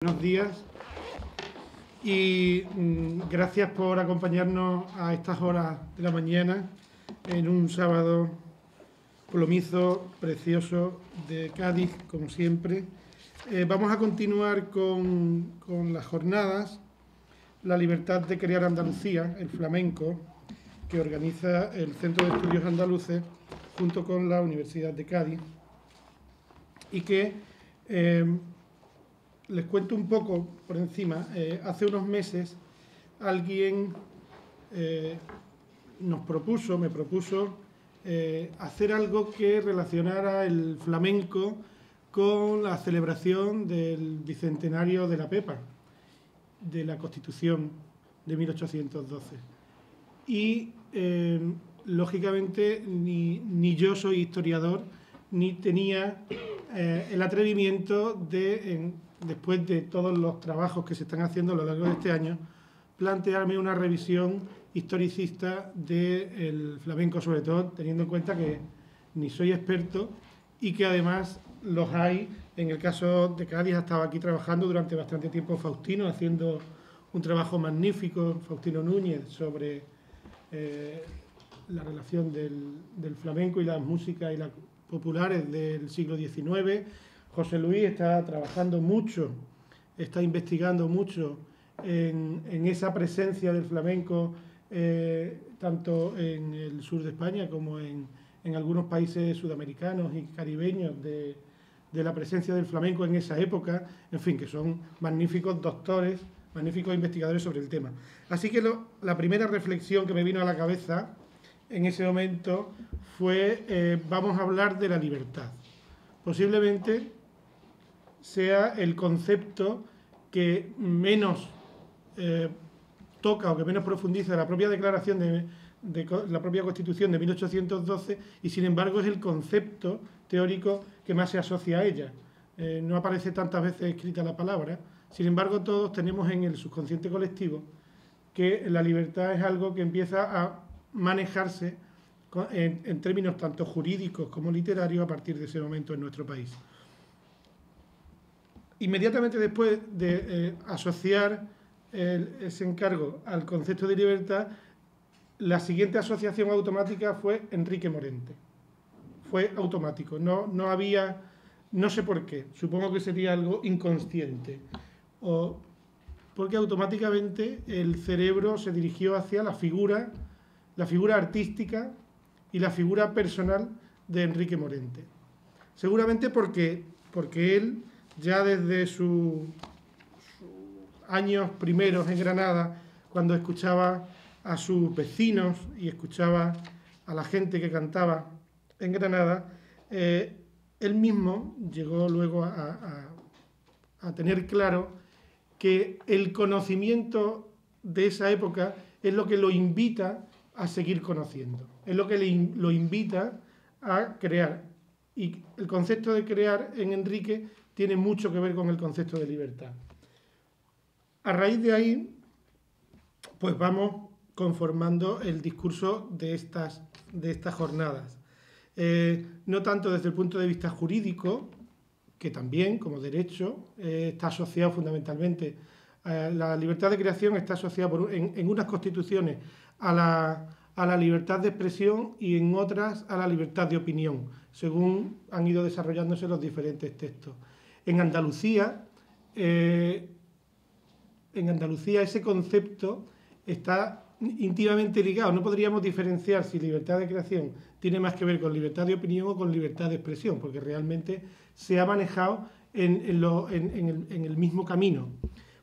Buenos días y gracias por acompañarnos a estas horas de la mañana en un sábado plomizo, precioso de Cádiz, como siempre. Vamos a continuar con las jornadas, la libertad de crear Andalucía, el flamenco, que organiza el Centro de Estudios Andaluces junto con la Universidad de Cádiz y que les cuento un poco por encima. Hace unos meses alguien me propuso hacer algo que relacionara el flamenco con la celebración del bicentenario de la Pepa, de la Constitución de 1812. Y lógicamente ni yo soy historiador, ni tenía el atrevimiento de, después de todos los trabajos que se están haciendo a lo largo de este año, plantearme una revisión historicista del flamenco, sobre todo teniendo en cuenta que ni soy experto y que además los hay. En el caso de Cádiz ha estado aquí trabajando durante bastante tiempo Faustino, haciendo un trabajo magnífico, Faustino Núñez, sobre la relación del flamenco y las músicas y las populares del siglo XIX. José Luis está trabajando mucho, está investigando mucho en esa presencia del flamenco, tanto en el sur de España como en algunos países sudamericanos y caribeños, de la presencia del flamenco en esa época. En fin, que son magníficos doctores, magníficos investigadores sobre el tema. Así que la primera reflexión que me vino a la cabeza en ese momento fue, vamos a hablar de la libertad. Posiblemente sea el concepto que menos toca o que menos profundiza la propia declaración de la propia Constitución de 1812, y sin embargo es el concepto teórico que más se asocia a ella. No aparece tantas veces escrita la palabra, sin embargo todos tenemos en el subconsciente colectivo que la libertad es algo que empieza a manejarse en términos tanto jurídicos como literarios a partir de ese momento en nuestro país. Inmediatamente después de asociar ese encargo al concepto de libertad, la siguiente asociación automática fue Enrique Morente. Fue automático, no había, no sé por qué, supongo que sería algo inconsciente, o porque automáticamente el cerebro se dirigió hacia la figura artística y la figura personal de Enrique Morente. Seguramente porque él, ya desde sus años primeros en Granada, cuando escuchaba a sus vecinos y escuchaba a la gente que cantaba en Granada, él mismo llegó luego a tener claro que el conocimiento de esa época es lo que lo invita a seguir conociendo, es lo que lo invita a crear. Y el concepto de crear en Enrique tiene mucho que ver con el concepto de libertad. A raíz de ahí, pues vamos conformando el discurso de estas jornadas. No tanto desde el punto de vista jurídico, que también, como derecho, está asociado fundamentalmente a la libertad de creación, está asociada en unas constituciones a la libertad de expresión y en otras a la libertad de opinión, según han ido desarrollándose los diferentes textos. En Andalucía ese concepto está íntimamente ligado. No podríamos diferenciar si libertad de creación tiene más que ver con libertad de opinión o con libertad de expresión, porque realmente se ha manejado en el mismo camino.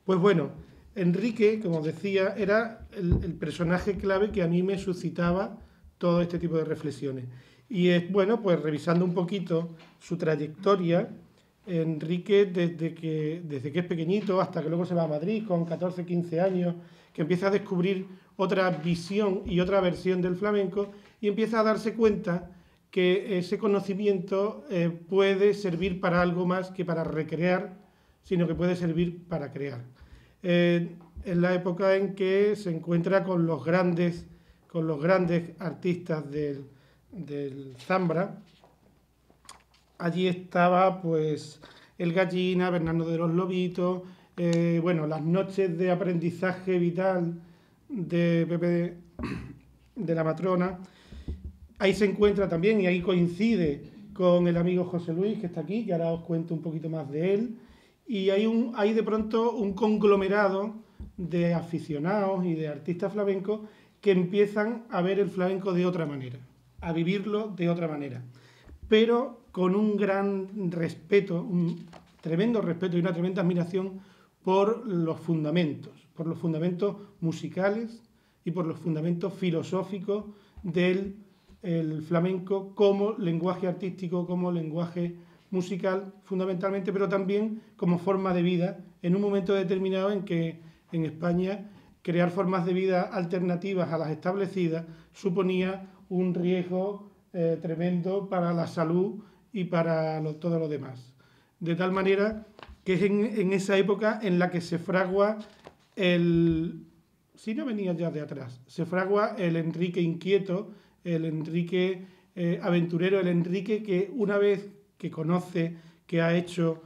Pues bueno, Enrique, como decía, era el personaje clave que a mí me suscitaba todo este tipo de reflexiones. Y es bueno, pues revisando un poquito su trayectoria, Enrique, desde que es pequeñito hasta que luego se va a Madrid con 14, 15 años, que empieza a descubrir otra visión y otra versión del flamenco y empieza a darse cuenta que ese conocimiento puede servir para algo más que para recrear, sino que puede servir para crear. En la época en que se encuentra con los grandes artistas del Zambra. Allí estaba pues el Gallina, Bernardo de los Lobitos, bueno, las noches de aprendizaje vital de Pepe de la Matrona. Ahí se encuentra también y ahí coincide con el amigo José Luis, que está aquí, que ahora os cuento un poquito más de él. Y hay de pronto un conglomerado de aficionados y de artistas flamencos que empiezan a ver el flamenco de otra manera, a vivirlo de otra manera, pero con un gran respeto, un tremendo respeto y una tremenda admiración por los fundamentos musicales y por los fundamentos filosóficos del el flamenco como lenguaje artístico, como lenguaje musical fundamentalmente, pero también como forma de vida en un momento determinado en que en España crear formas de vida alternativas a las establecidas suponía un riesgo tremendo para la salud y para todo lo demás. De tal manera que es en esa época en la que se fragua si no venía ya de atrás, se fragua el Enrique inquieto, el Enrique aventurero, el Enrique que una vez que conoce, que ha hecho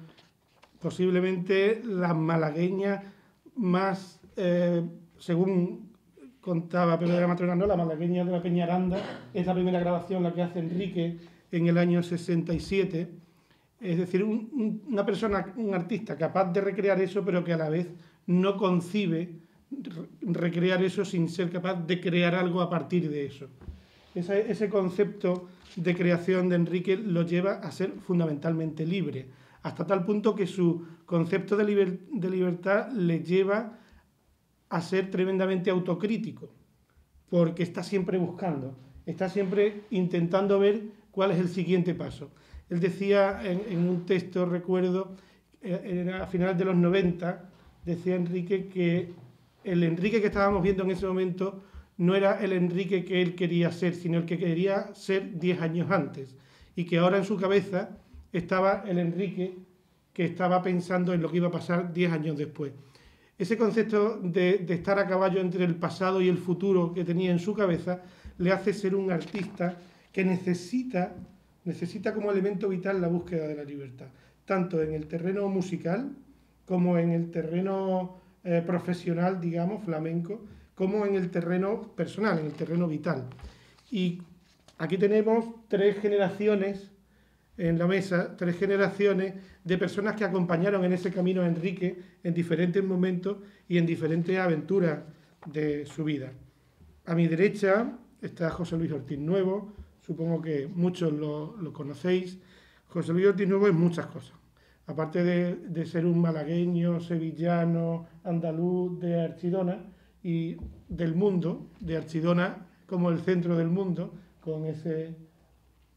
posiblemente las malagueñas más, según contaba Pedro de la Matrona, ¿no? La malagueña de la Peñaranda, es la primera grabación la que hace Enrique en el año 67. Es decir, una persona, un artista capaz de recrear eso, pero que a la vez no concibe recrear eso sin ser capaz de crear algo a partir de eso. Ese concepto de creación de Enrique lo lleva a ser fundamentalmente libre, hasta tal punto que su concepto de libertad le lleva a ser tremendamente autocrítico, porque está siempre buscando, está siempre intentando ver cuál es el siguiente paso. Él decía en un texto, recuerdo, a finales de los 90, decía Enrique que el Enrique que estábamos viendo en ese momento no era el Enrique que él quería ser, sino el que quería ser 10 años antes, y que ahora en su cabeza estaba el Enrique que estaba pensando en lo que iba a pasar 10 años después. Ese concepto de estar a caballo entre el pasado y el futuro que tenía en su cabeza le hace ser un artista que necesita como elemento vital la búsqueda de la libertad, tanto en el terreno musical como en el terreno profesional, digamos, flamenco, como en el terreno personal, en el terreno vital. Y aquí tenemos 3 generaciones en la mesa, 3 generaciones de personas que acompañaron en ese camino a Enrique en diferentes momentos y en diferentes aventuras de su vida. A mi derecha está José Luis Ortiz Nuevo, supongo que muchos lo conocéis. José Luis Ortiz Nuevo es muchas cosas. Aparte de ser un malagueño, sevillano, andaluz de Archidona y del mundo, de Archidona como el centro del mundo, con ese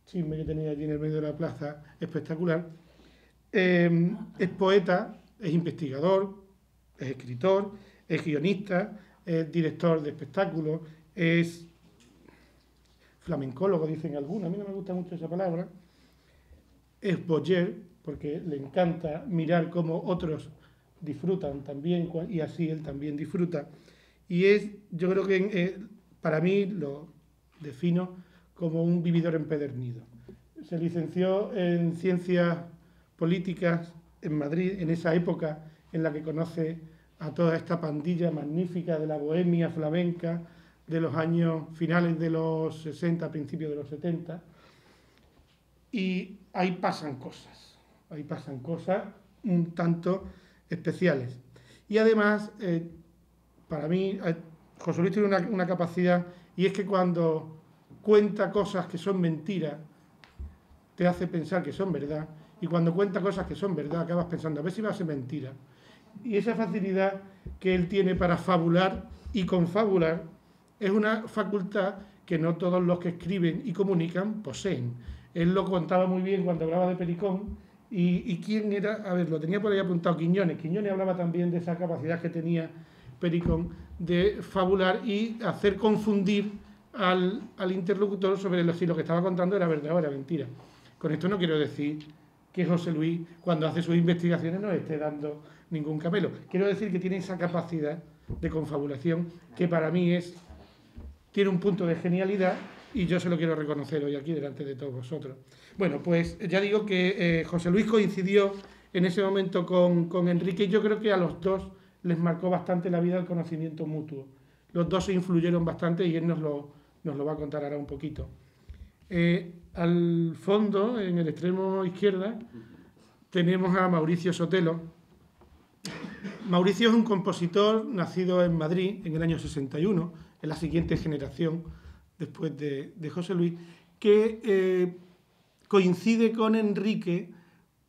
chisme que tenía allí en el medio de la plaza espectacular, es poeta, es investigador, es escritor, es guionista, es director de espectáculos, es flamencólogo, dicen algunos, a mí no me gusta mucho esa palabra, es voyeur, porque le encanta mirar cómo otros disfrutan también, y así él también disfruta. Y yo creo que para mí lo defino como un vividor empedernido. Se licenció en Ciencias Políticas en Madrid, en esa época en la que conoce a toda esta pandilla magnífica de la bohemia flamenca de los años finales de los 60, principios de los 70. Y ahí pasan cosas un tanto especiales. Y además, para mí, José Luis tiene una capacidad, y es que cuando cuenta cosas que son mentiras, te hace pensar que son verdad, y cuando cuenta cosas que son verdad, acabas pensando, a ver si va a ser mentira. Y esa facilidad que él tiene para fabular y confabular es una facultad que no todos los que escriben y comunican poseen. Él lo contaba muy bien cuando hablaba de Pericón, y quién era, a ver, lo tenía por ahí apuntado, Quiñones. Quiñones hablaba también de esa capacidad que tenía Pericón de fabular y hacer confundir al interlocutor sobre si lo que estaba contando era verdad o era mentira. Con esto no quiero decir que José Luis, cuando hace sus investigaciones, no esté dando ningún camelo. Quiero decir que tiene esa capacidad de confabulación que para mí tiene un punto de genialidad, y yo se lo quiero reconocer hoy aquí delante de todos vosotros. Bueno, pues ya digo que José Luis coincidió en ese momento con Enrique, y yo creo que a los dos les marcó bastante la vida el conocimiento mutuo. Los dos se influyeron bastante y él nos lo va a contar ahora un poquito. Al fondo, en el extremo izquierda, tenemos a Mauricio Sotelo. Mauricio es un compositor nacido en Madrid en el año 61, en la siguiente generación después de José Luis, que coincide con Enrique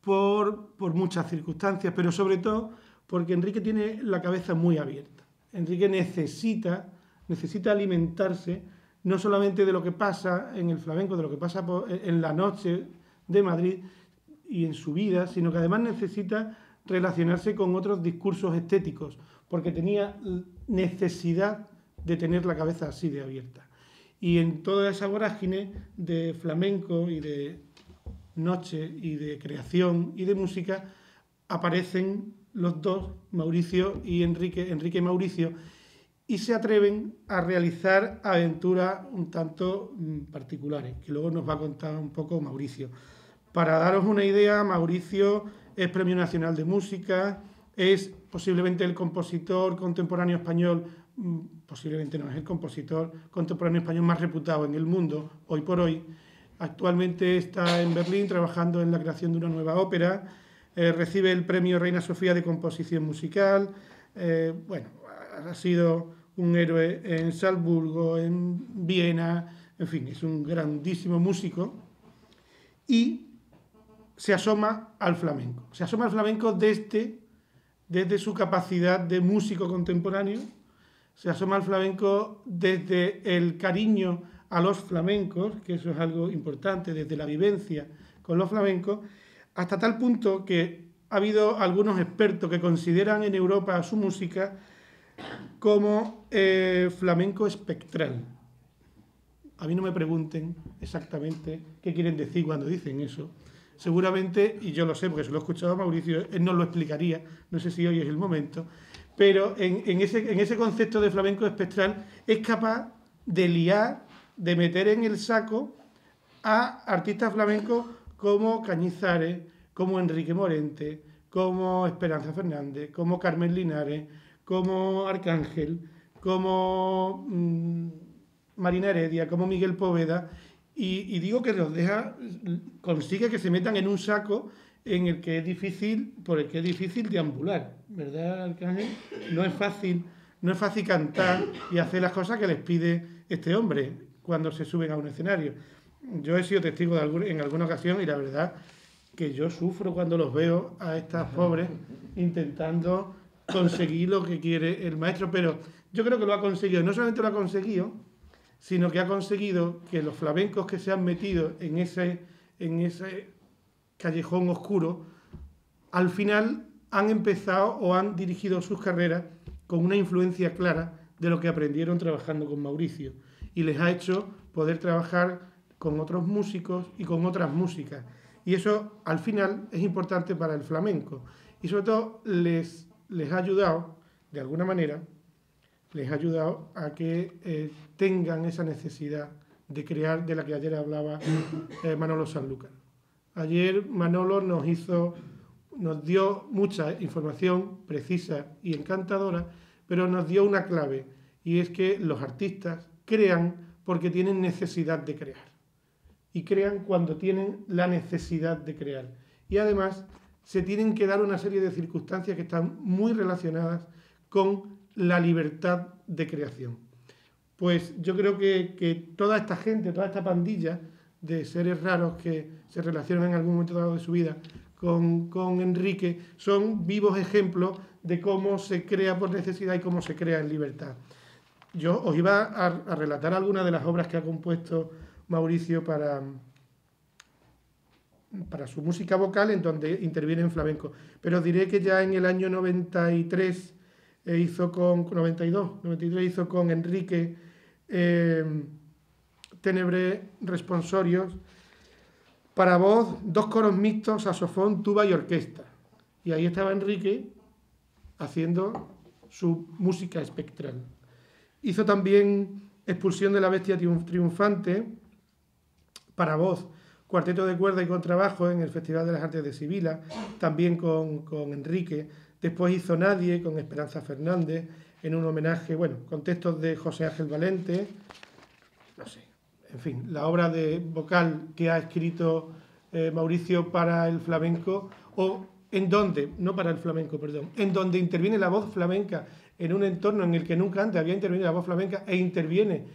por muchas circunstancias, pero sobre todo porque Enrique tiene la cabeza muy abierta. Enrique necesita alimentarse no solamente de lo que pasa en el flamenco, de lo que pasa en la noche de Madrid y en su vida, sino que además necesita relacionarse con otros discursos estéticos, porque tenía necesidad de tener la cabeza así de abierta. Y en toda esa vorágine de flamenco y de noche y de creación y de música aparecen los dos, Mauricio y Enrique y Mauricio, y se atreven a realizar aventuras un tanto particulares, que luego nos va a contar un poco Mauricio. Para daros una idea, Mauricio es Premio Nacional de Música, es posiblemente el compositor contemporáneo español, posiblemente no, es el compositor contemporáneo español más reputado en el mundo, hoy por hoy. Actualmente está en Berlín trabajando en la creación de una nueva ópera, recibe el Premio Reina Sofía de Composición Musical, bueno, ha sido un héroe en Salzburgo, en Viena, en fin, es un grandísimo músico y se asoma al flamenco. Se asoma al flamenco desde su capacidad de músico contemporáneo, se asoma al flamenco desde el cariño a los flamencos, que eso es algo importante, desde la vivencia con los flamencos, hasta tal punto que ha habido algunos expertos que consideran en Europa su música como flamenco espectral. A mí no me pregunten exactamente qué quieren decir cuando dicen eso. Seguramente, y yo lo sé porque se lo he escuchado a Mauricio, él nos lo explicaría, no sé si hoy es el momento, pero en ese concepto de flamenco espectral es capaz de liar, de meter en el saco a artistas flamencos como Cañizares, como Enrique Morente, como Esperanza Fernández, como Carmen Linares, como Arcángel, como Marina Heredia, como Miguel Poveda, y digo que los deja, consigue que se metan en un saco en el que es difícil, por el que es difícil deambular, ¿verdad, Arcángel? No es fácil cantar y hacer las cosas que les pide este hombre cuando se suben a un escenario. Yo he sido testigo en alguna ocasión y la verdad que yo sufro cuando los veo a estas pobres intentando conseguir lo que quiere el maestro, pero yo creo que lo ha conseguido. No solamente lo ha conseguido, sino que ha conseguido que los flamencos que se han metido en ese callejón oscuro, al final han empezado o han dirigido sus carreras con una influencia clara de lo que aprendieron trabajando con Mauricio, y les ha hecho poder trabajar con otros músicos y con otras músicas. Y eso, al final, es importante para el flamenco. Y sobre todo, les ha ayudado, de alguna manera, les ha ayudado a que tengan esa necesidad de crear, de la que ayer hablaba Manolo Sanlúcar. Ayer Manolo nos dio mucha información precisa y encantadora, pero nos dio una clave, y es que los artistas crean porque tienen necesidad de crear. Y crean cuando tienen la necesidad de crear. Y además se tienen que dar una serie de circunstancias que están muy relacionadas con la libertad de creación. Pues yo creo que toda esta gente, toda esta pandilla de seres raros que se relacionan en algún momento dado de su vida con Enrique son vivos ejemplos de cómo se crea por necesidad y cómo se crea en libertad. Yo os iba a relatar algunas de las obras que ha compuesto Mauricio para su música vocal, en donde interviene en flamenco. Pero os diré que ya en el año 93 hizo con 93 hizo con Enrique Ténebres Responsorios para voz, 2 coros mixtos, saxofón, tuba y orquesta. Y ahí estaba Enrique haciendo su música espectral. Hizo también Expulsión de la Bestia Triunfante para voz, cuarteto de cuerda y contrabajo en el Festival de las Artes de Sibila, también con Enrique. Después hizo Nadie con Esperanza Fernández, en un homenaje, bueno, con textos de José Ángel Valente, no sé, en fin, la obra de vocal que ha escrito Mauricio para el flamenco, o en donde, no para el flamenco, perdón, en donde interviene la voz flamenca en un entorno en el que nunca antes había intervenido la voz flamenca e interviene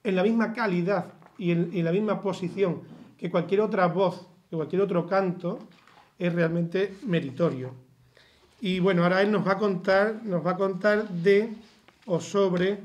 en la misma calidad y en la misma posición que cualquier otra voz, que cualquier otro canto, es realmente meritorio. Y bueno, ahora él nos va a contar de o sobre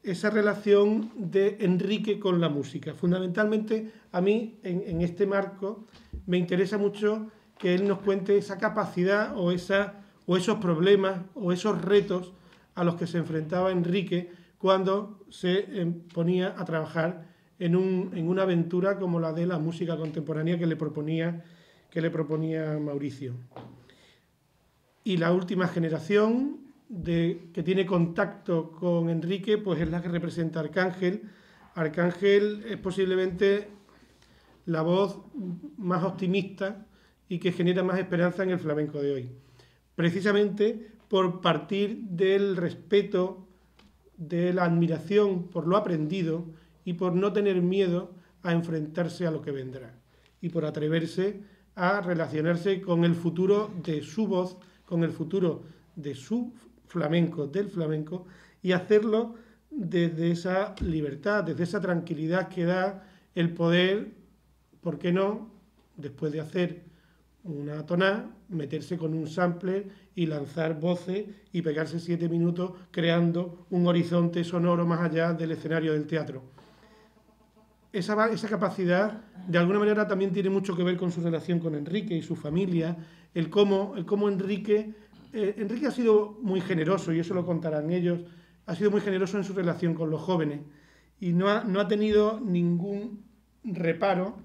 esa relación de Enrique con la música. Fundamentalmente, a mí, en este marco, me interesa mucho que él nos cuente esa capacidad o esos problemas o esos retos a los que se enfrentaba Enrique cuando se ponía a trabajar en una aventura como la de la música contemporánea que le proponía Mauricio. Y la última generación que tiene contacto con Enrique, pues es la que representa Arcángel. Arcángel es posiblemente la voz más optimista y que genera más esperanza en el flamenco de hoy. Precisamente por partir del respeto, de la admiración por lo aprendido y por no tener miedo a enfrentarse a lo que vendrá. Y por atreverse a relacionarse con el futuro de su voz, con el futuro de su flamenco, del flamenco, y hacerlo desde esa libertad, desde esa tranquilidad que da el poder, ¿por qué no?, después de hacer una tonada, meterse con un sampler y lanzar voces y pegarse 7 minutos creando un horizonte sonoro más allá del escenario del teatro. Esa capacidad, de alguna manera, también tiene mucho que ver con su relación con Enrique y su familia, el cómo Enrique ha sido muy generoso, y eso lo contarán ellos, ha sido muy generoso en su relación con los jóvenes y no ha tenido ningún reparo,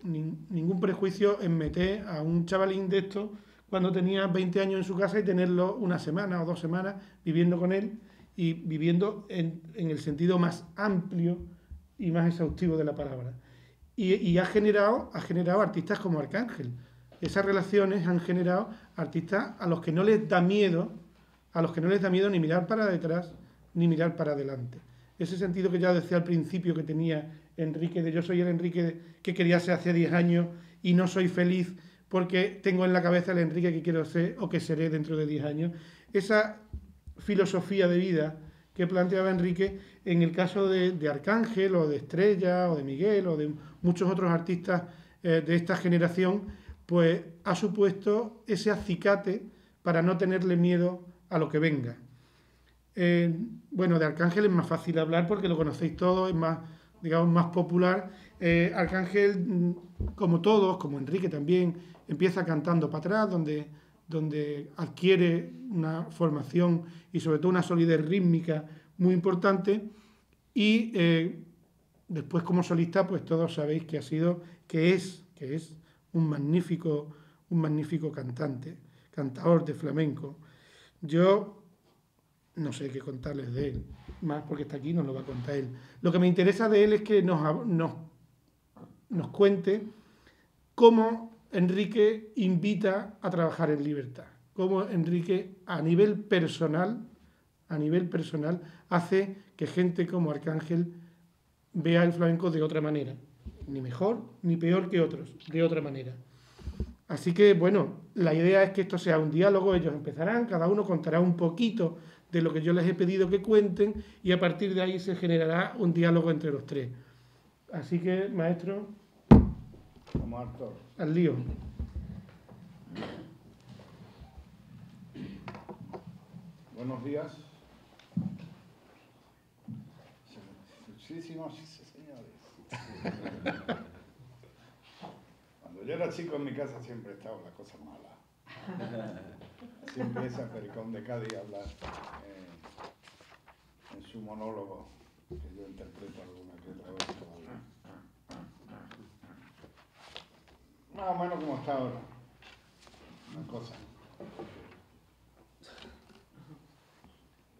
ningún prejuicio en meter a un chavalín de estos cuando tenía 20 años en su casa y tenerlo una semana o 2 semanas viviendo con él y viviendo en el sentido más amplio y más exhaustivo de la palabra. Y ha generado artistas como Arcángel. Esas relaciones han generado artistas a los que no les da miedo, ni mirar para detrás ni mirar para adelante. Ese sentido que ya decía al principio que tenía Enrique, de yo soy el Enrique que quería ser hace 10 años y no soy feliz porque tengo en la cabeza el Enrique que quiero ser o que seré dentro de 10 años. Esa filosofía de vida que planteaba Enrique, en el caso de Arcángel o de Estrella o de Miguel o de muchos otros artistas de esta generación, pues ha supuesto ese acicate para no tenerle miedo a lo que venga. Bueno, de Arcángel es más fácil hablar porque lo conocéis todos, es más, digamos, más popular. Arcángel, como todos, como Enrique también, empieza cantando para atrás, donde adquiere una formación y sobre todo una solidez rítmica muy importante, y después como solista pues todos sabéis que es un magnífico cantador de flamenco. Yo no sé qué contarles de él, más porque está aquí, nos lo va a contar él. Lo que me interesa de él es que nos cuente cómo Enrique invita a trabajar en libertad, cómo Enrique a nivel personal hace que gente como Arcángel vea el flamenco de otra manera, ni mejor ni peor que otros, de otra manera. Así que, bueno, la idea es que esto sea un diálogo, ellos empezarán, cada uno contará un poquito de lo que yo les he pedido que cuenten y a partir de ahí se generará un diálogo entre los tres. Así que, maestro, al lío. Buenos días. Muchísimos señores. Cuando yo era chico en mi casa siempre estaba la cosa mala. Siempre ese Pericón de Cádiz habla en su monólogo, que yo interpreto alguna que otra vez todavía. Más o menos como está ahora. Una cosa.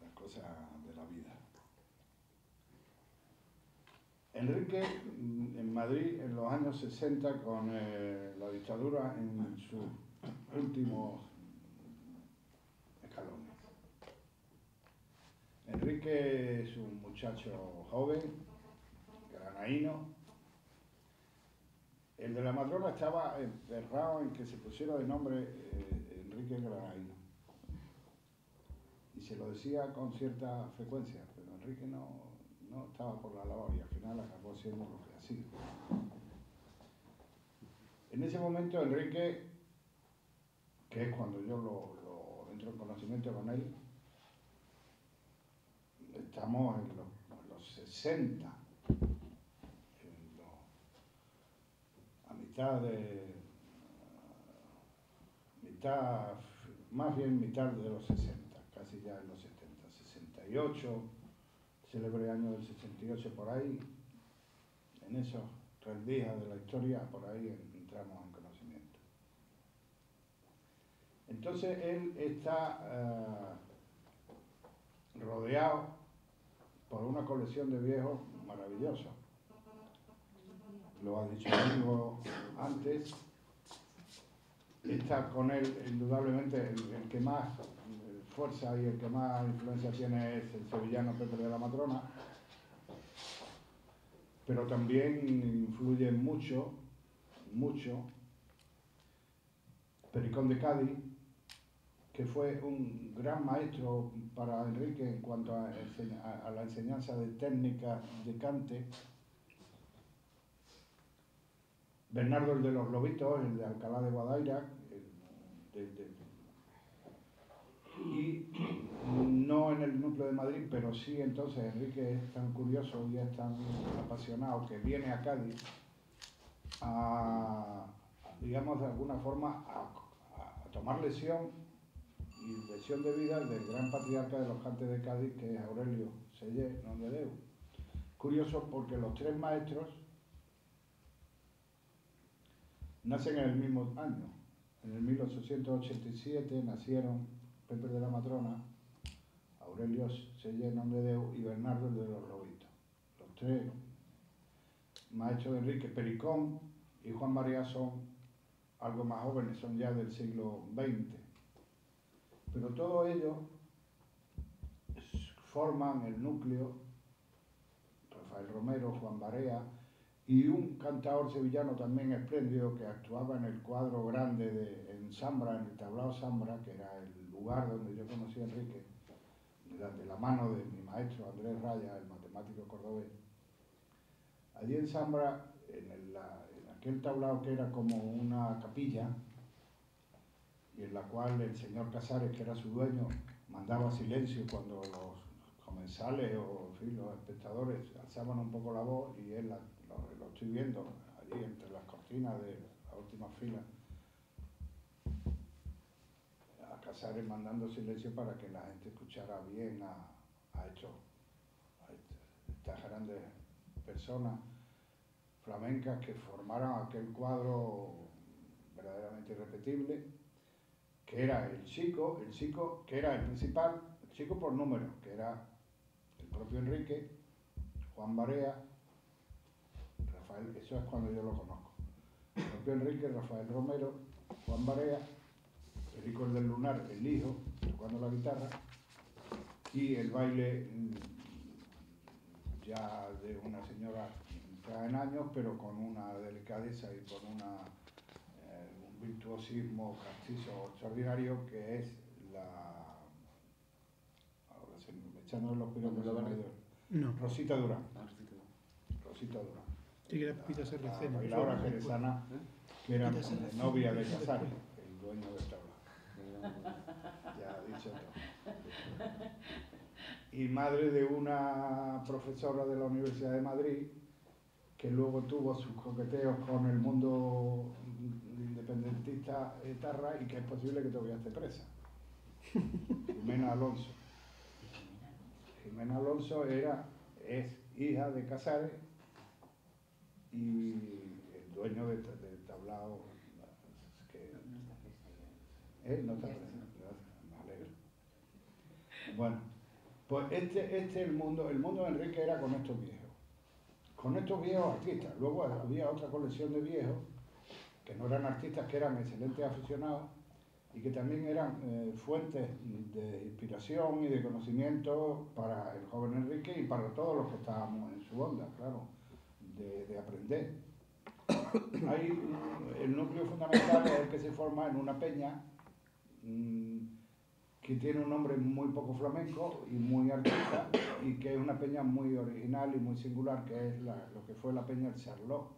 Las cosas de la vida. Enrique, en Madrid en los años 60 con la dictadura en sus últimos escalones. Enrique es un muchacho joven, granaíno. El de la Madrona estaba emperrado en que se pusiera de nombre Enrique Granaíno. Y se lo decía con cierta frecuencia, pero Enrique no estaba por la labor y al final acabó siendo lo que ha sido. En ese momento Enrique, que es cuando yo lo entro en conocimiento con él, estamos en los 60, más bien mitad de los 60, casi ya en los 70, 68, célebre año del 68 por ahí, en esos rendijas de la historia, por ahí entramos en conocimiento. Entonces él está rodeado por una colección de viejos maravillosos. Lo ha dicho Domingo antes. Está con él, indudablemente, el que más fuerza y el que más influencia tiene es el sevillano Pepe de la Matrona, pero también influye mucho Pericón de Cádiz, que fue un gran maestro para Enrique en cuanto a la enseñanza de técnicas de cante. Bernardo el de los Lobitos, el de Alcalá de Guadaira, y no en el núcleo de Madrid, pero sí entonces Enrique es tan curioso y es tan apasionado que viene a Cádiz digamos de alguna forma, a tomar lección de vida del gran patriarca de los cantes de Cádiz, que es Aurelio Sellé Nomdedeu. Curioso porque los tres maestros nacen en el mismo año. En el 1887 nacieron Pepe de la Matrona, Aurelio Sellé Nomdedeu y Bernardo el de los Lobitos. Los tres maestros de Enrique. Pericón y Juan María son algo más jóvenes, son ya del siglo XX. Pero todos ellos forman el núcleo, Rafael Romero, Juan Barea, y un cantador sevillano también espléndido que actuaba en el cuadro grande en Zambra, en el tablao Zambra, que era el lugar donde yo conocí a Enrique, de la mano de mi maestro Andrés Raya, el matemático cordobés. Allí en Zambra, en aquel tablao que era como una capilla, y en la cual el señor Casares, que era su dueño, mandaba silencio cuando los comensales o en fin, los espectadores alzaban un poco la voz, y él lo estoy viendo allí entre las cortinas de la última fila, a Casares mandando silencio para que la gente escuchara bien a estas grandes personas flamencas que formaron aquel cuadro verdaderamente irrepetible, que era el chico que era el principal, el chico por número, que era el propio Enrique, Juan Barea, Rafael, eso es cuando yo lo conozco, el propio Enrique, Rafael Romero, Juan Barea, Perico el del Lunar, el hijo, tocando la guitarra, y el baile ya de una señora entrada en años, pero con una delicadeza y con un virtuosismo castizo extraordinario, que es ahora se me echan los piropos de mayor. No. Rosita Durán. Rosita Durán. Sí, era Pita Serracena. La bailadora jerezana, que era novia de Casares, el dueño del tablao. Ya dicho todo. Y madre de una profesora de la Universidad de Madrid, que luego tuvo sus coqueteos con el mundo independentista etarra y que es posible que todavía esté presa. Jimena Alonso. Jimena Alonso es hija de Casares y el dueño del tablao, que no está presa, me alegro. Bueno, pues el mundo de Enrique era con estos viejos, con estos viejos artistas. Luego había otra colección de viejos que no eran artistas, que eran excelentes aficionados y que también eran fuentes de inspiración y de conocimiento para el joven Enrique y para todos los que estábamos en su onda, claro, de aprender. El núcleo fundamental es el que se forma en una peña que tiene un nombre muy poco flamenco y muy artista, y que es una peña muy original y muy singular, que es lo que fue la peña El Charlot,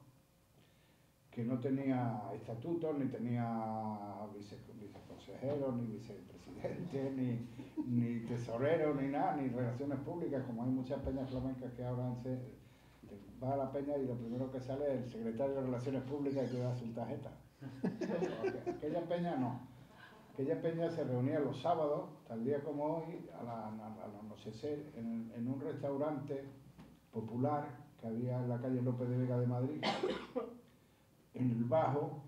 que no tenía estatutos, ni tenía viceconsejero, ni vicepresidente, ni tesorero, ni nada, ni relaciones públicas, como hay muchas peñas flamencas que ahora va a la peña y lo primero que sale es el secretario de Relaciones Públicas y te da su tarjeta. Aquella peña no. Aquella peña se reunía los sábados, tal día como hoy, al anochecer, en un restaurante popular que había en la calle López de Vega de Madrid. En el bajo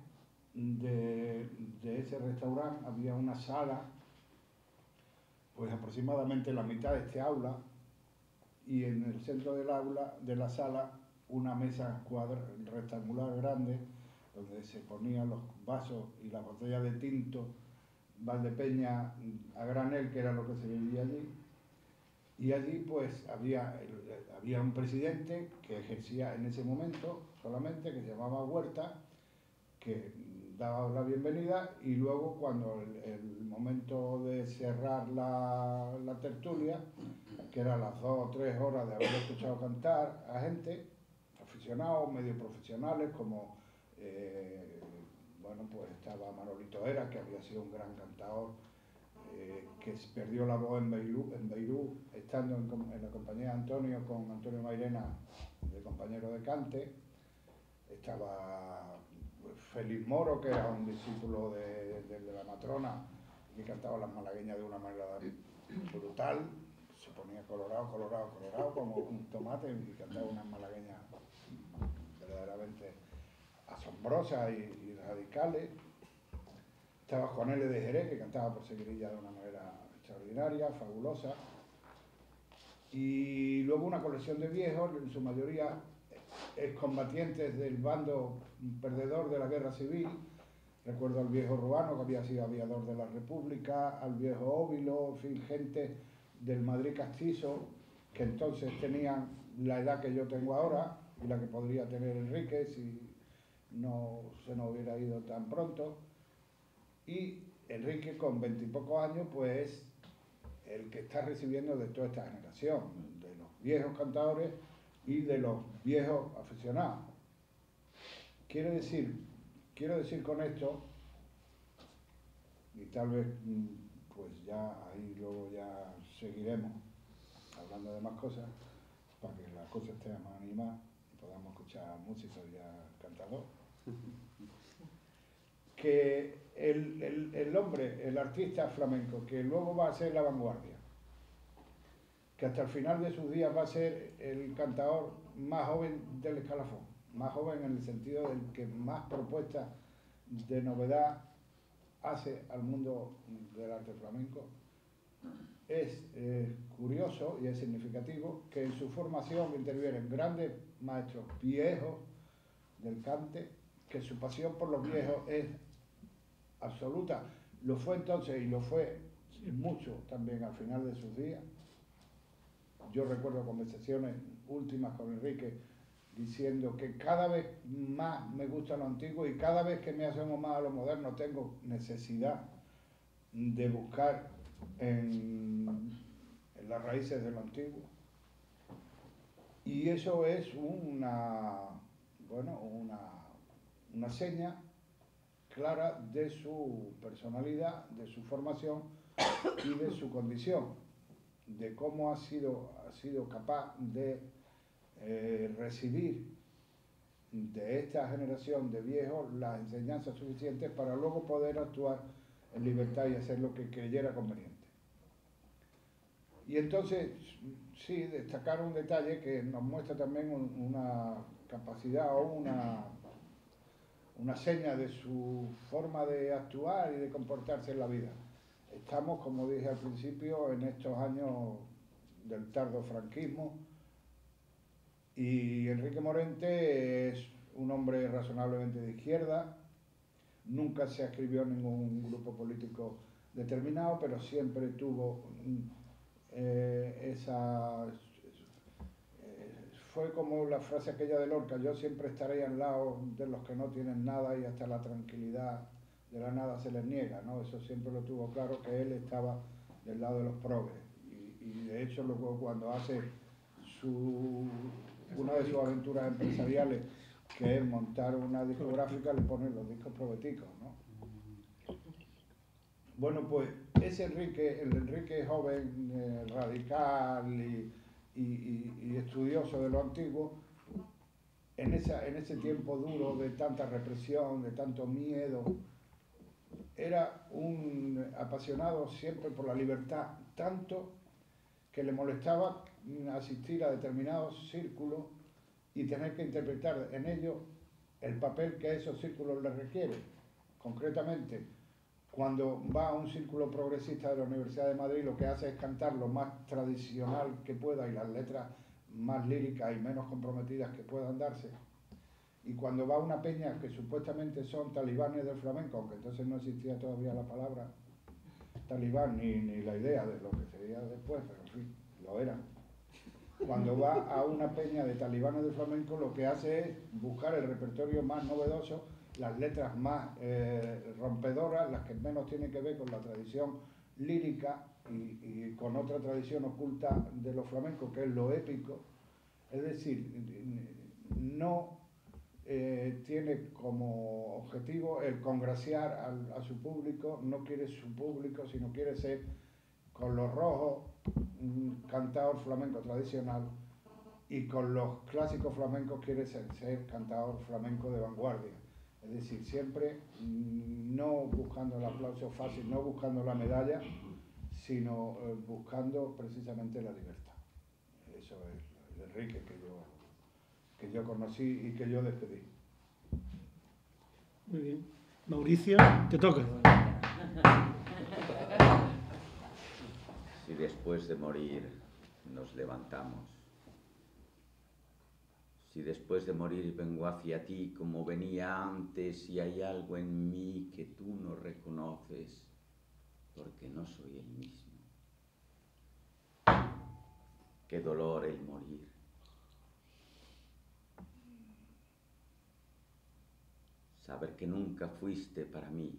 de ese restaurante había una sala, pues aproximadamente la mitad de este aula, y en el centro del aula, de la sala, una mesa rectangular grande, donde se ponían los vasos y las botellas de tinto Valdepeña a granel, que era lo que se vendía allí. Y allí pues había un presidente que ejercía en ese momento solamente, que se llamaba Huerta, que daba la bienvenida, y luego cuando el momento de cerrar la tertulia, que eran las 2 o 3 horas de haber escuchado cantar a gente, aficionados, medio profesionales, como bueno, pues estaba Manolito Era, que había sido un gran cantador, que perdió la voz en Beirut, estando en la compañía de Antonio, con Antonio Mairena, de compañero de cante. Estaba Félix Moro, que era un discípulo de la matrona, que cantaba las malagueñas de una manera brutal, se ponía colorado, como un tomate, y cantaba unas malagueñas verdaderamente asombrosas y radicales. Estaba Juan L. de Jerez, que cantaba por seguirilla de una manera extraordinaria, fabulosa. Y luego una colección de viejos, en su mayoría excombatientes del bando perdedor de la guerra civil. Recuerdo al viejo Ruano, que había sido aviador de la República, al viejo Óbilo, en fin, gente del Madrid castizo, que entonces tenían la edad que yo tengo ahora y la que podría tener Enrique si no se nos hubiera ido tan pronto. Y Enrique, con 20 y pocos años, pues es el que está recibiendo de toda esta generación, de los viejos cantadores y de los viejos aficionados. Quiero decir con esto, y tal vez pues ya ahí luego ya seguiremos hablando de más cosas, para que la cosa esté más animada y podamos escuchar música y cantador, que el hombre, el artista flamenco, que luego va a ser la vanguardia, que hasta el final de sus días va a ser el cantador más joven del escalafón, más joven en el sentido del que más propuestas de novedad hace al mundo del arte flamenco. Es curioso y es significativo que en su formación intervienen grandes maestros viejos del cante, que su pasión por los viejos es absoluta. Lo fue entonces y lo fue mucho también al final de sus días. Yo recuerdo conversaciones últimas con Enrique diciendo que cada vez más me gusta lo antiguo y cada vez que me asomo más a lo moderno tengo necesidad de buscar en las raíces de lo antiguo. Y eso es una seña clara de su personalidad, de su formación y de su condición, de cómo ha sido capaz de recibir de esta generación de viejos las enseñanzas suficientes para luego poder actuar en libertad y hacer lo que creyera conveniente. Y entonces, sí, destacar un detalle que nos muestra también una capacidad o una seña de su forma de actuar y de comportarse en la vida. Estamos, como dije al principio, en estos años del tardo franquismo, Y Enrique Morente es un hombre razonablemente de izquierda, nunca se adscribió a ningún grupo político determinado, pero siempre tuvo fue como la frase aquella de Lorca: yo siempre estaré al lado de los que no tienen nada y hasta la tranquilidad de la nada se les niega, ¿no? Eso siempre lo tuvo claro, que él estaba del lado de los progres. Y de hecho luego, cuando hace una de sus aventuras empresariales, que es montar una discográfica, le ponen los discos probeticos, ¿no? Bueno, pues ese Enrique, el Enrique joven, radical y estudioso de lo antiguo, en ese tiempo duro de tanta represión, de tanto miedo, era un apasionado siempre por la libertad, tanto que le molestaba asistir a determinados círculos y tener que interpretar en ellos el papel que esos círculos le requieren. Concretamente, cuando va a un círculo progresista de la Universidad de Madrid, lo que hace es cantar lo más tradicional que pueda y las letras más líricas y menos comprometidas que puedan darse. Y cuando va a una peña que supuestamente son talibanes del flamenco, aunque entonces no existía todavía la palabra talibán ni la idea de lo que sería después, pero en fin, lo era. Cuando va a una peña de talibanes del flamenco, lo que hace es buscar el repertorio más novedoso, las letras más rompedoras, las que menos tienen que ver con la tradición lírica y con otra tradición oculta de los flamencos, que es lo épico. Es decir, no tiene como objetivo el congraciar a su público, no quiere su público, sino quiere ser, con los rojos, un cantador flamenco tradicional, y con los clásicos flamencos quiere ser cantador flamenco de vanguardia. Es decir, siempre no buscando el aplauso fácil, no buscando la medalla, sino buscando precisamente la libertad. Eso es el Enrique que yo conocí y que yo despedí. Muy bien. Mauricio, te toca. Si después de morir nos levantamos, si después de morir vengo hacia ti como venía antes y hay algo en mí que tú no reconoces porque no soy el mismo. Qué dolor el morir. Saber que nunca fuiste para mí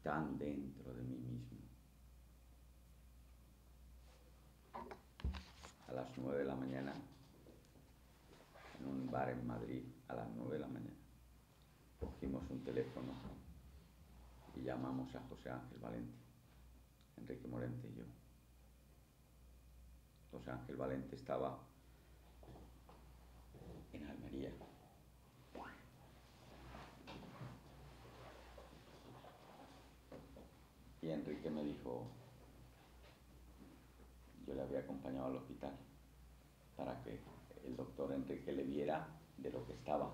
tan dentro de mí mismo. A las 9 de la mañana, en un bar en Madrid, a las 9 de la mañana, cogimos un teléfono y llamamos a José Ángel Valente, Enrique Morente y yo. José Ángel Valente estaba en Almería. Y Enrique me dijo, yo le había acompañado al hospital para que el doctor Enrique le viera de lo que estaba.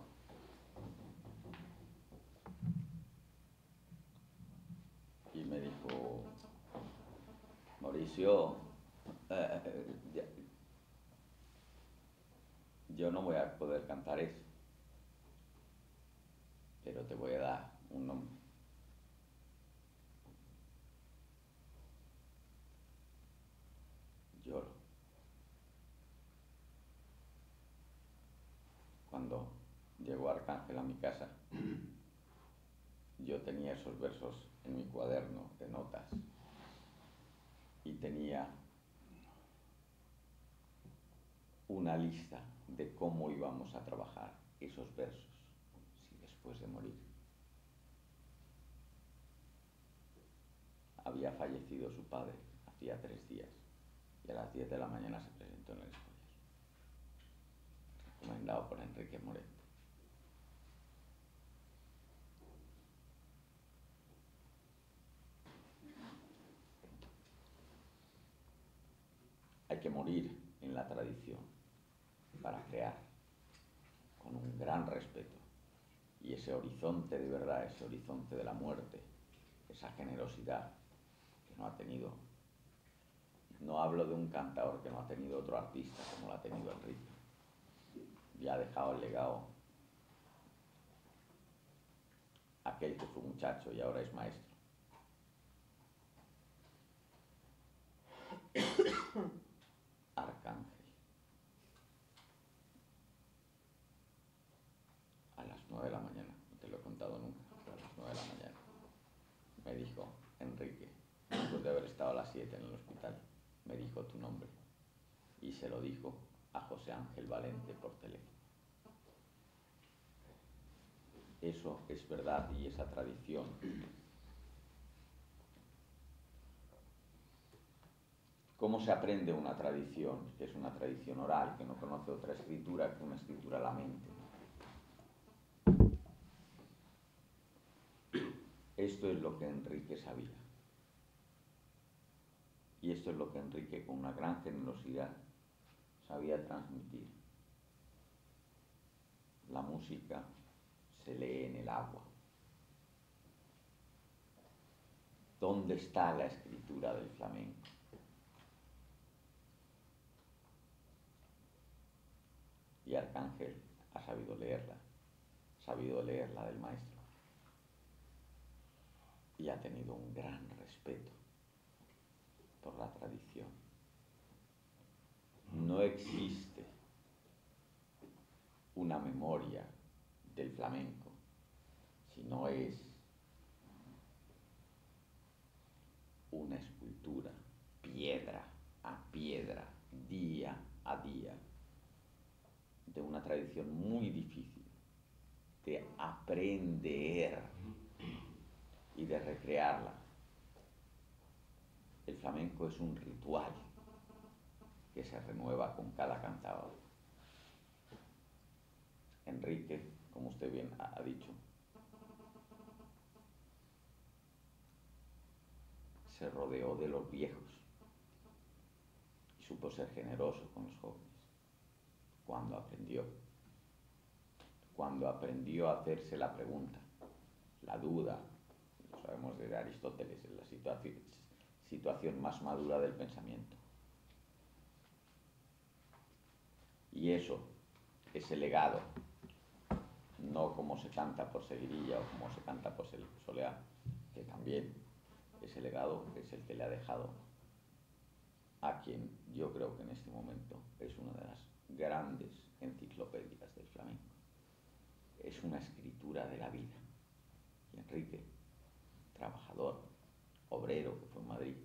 Y me dijo, Mauricio, yo no voy a poder cantar eso, pero te voy a dar un nombre. Lloro. Cuando llegó Arcángel a mi casa, yo tenía esos versos en mi cuaderno de notas y tenía una lista de cómo íbamos a trabajar esos versos si después de morir. Había fallecido su padre hacía 3 días y a las 10 de la mañana se presentó en el Escollas, recomendado por Enrique Morente. Hay que morir en la tradición para crear, con un gran respeto. Y ese horizonte de verdad, ese horizonte de la muerte, esa generosidad que no ha tenido, no hablo de un cantador que no ha tenido otro artista como lo ha tenido Enrique. y ha dejado el legado aquel que fue muchacho y ahora es maestro. Arcángel. A las 9 de la mañana, no te lo he contado nunca, a las 9 de la mañana, me dijo Enrique, después de haber estado a las 7 en el hospital, me dijo tu nombre y se lo dijo a José Ángel Valente por teléfono. Eso es verdad y esa tradición ¿cómo se aprende una tradición? Que es una tradición oral, que no conoce otra escritura que una escritura a la mente. Esto es lo que Enrique sabía. Y esto es lo que Enrique, con una gran generosidad, sabía transmitir. La música se lee en el agua. ¿Dónde está la escritura del flamenco? Y Arcángel ha sabido leerla del maestro. Y ha tenido un gran respeto por la tradición. No existe una memoria del flamenco, sino es una escultura, piedra a piedra, día a día, de una tradición muy difícil de aprender y de recrearla. El flamenco es un ritual que se renueva con cada cantador. Enrique, como usted bien ha dicho, se rodeó de los viejos y supo ser generoso con los jóvenes. Cuando aprendió a hacerse la pregunta, la duda, lo sabemos desde Aristóteles, en la situación más madura del pensamiento. Y eso, ese legado, no como se canta por Seguirilla o como se canta por Soleá, que también ese legado es el que le ha dejado a quien yo creo que en este momento es una de las grandes enciclopedias del flamenco. Es una escritura de la vida. Y Enrique, trabajador, obrero que fue en Madrid,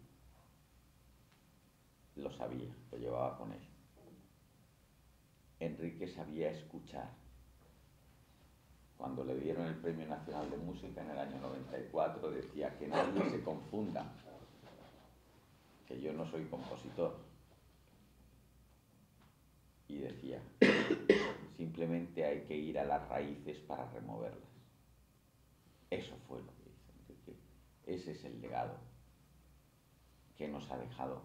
lo sabía, lo llevaba con él. Enrique sabía escuchar. Cuando le dieron el Premio Nacional de Música en el año 94, decía que nadie se confunda, que yo no soy compositor. Y decía, simplemente hay que ir a las raíces para removerlas. Eso fue lo que hizo Enrique. Ese es el legado que nos ha dejado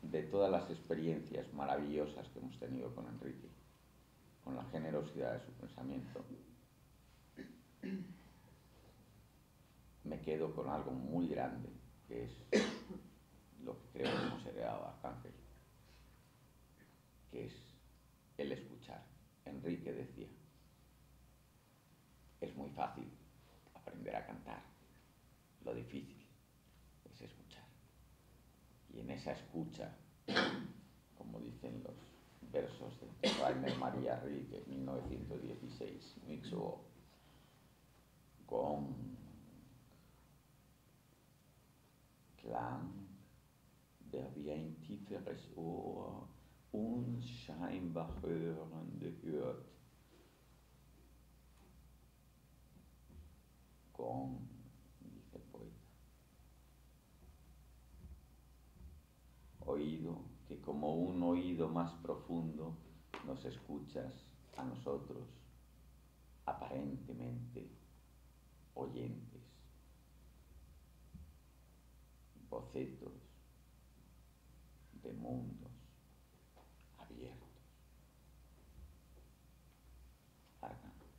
de todas las experiencias maravillosas que hemos tenido con Enrique, con la generosidad de su pensamiento. Me quedo con algo muy grande, que es lo que creo que hemos heredado a Arcángel, que es el escuchar. Enrique decía, es muy fácil aprender a cantar, lo difícil es escuchar. Y en esa escucha, como dicen los versos de Rainer Maria Rilke, 1916, Mixo Gong, Klang, der wie ein tieferes Ohr unscheinbar Hörende hört. Gong, dice el poeta. Oído que como un oído más profundo nos escuchas a nosotros, aparentemente oyentes, bocetos de mundos abiertos. Arcángel.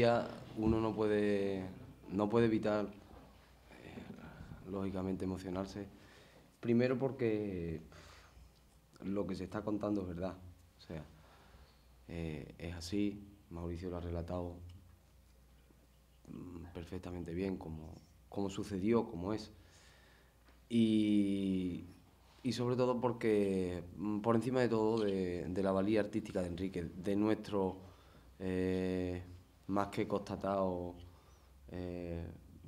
historia uno no puede evitar, lógicamente, emocionarse. Primero porque lo que se está contando es verdad. O sea, es así, Mauricio lo ha relatado perfectamente bien, como sucedió, como es. Y sobre todo porque, por encima de todo, de la valía artística de Enrique, de nuestro más que constatado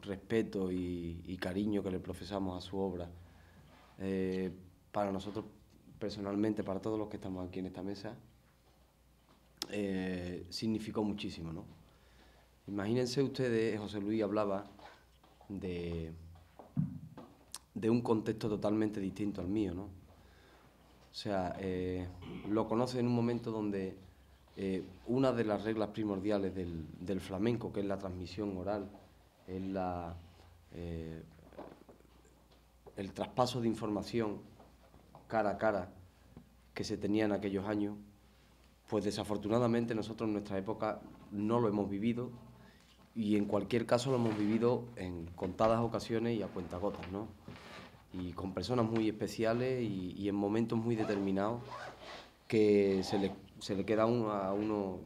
respeto y cariño que le profesamos a su obra. Para nosotros, personalmente, para todos los que estamos aquí en esta mesa, significó muchísimo, ¿no? Imagínense ustedes, José Luis hablaba de un contexto totalmente distinto al mío, ¿no? O sea, lo conoce en un momento donde una de las reglas primordiales del flamenco, que es la transmisión oral, es el traspaso de información cara a cara que se tenía en aquellos años, pues desafortunadamente nosotros en nuestra época no lo hemos vivido, y en cualquier caso lo hemos vivido en contadas ocasiones y a cuentagotas, ¿no? Y con personas muy especiales y en momentos muy determinados que se le queda a uno,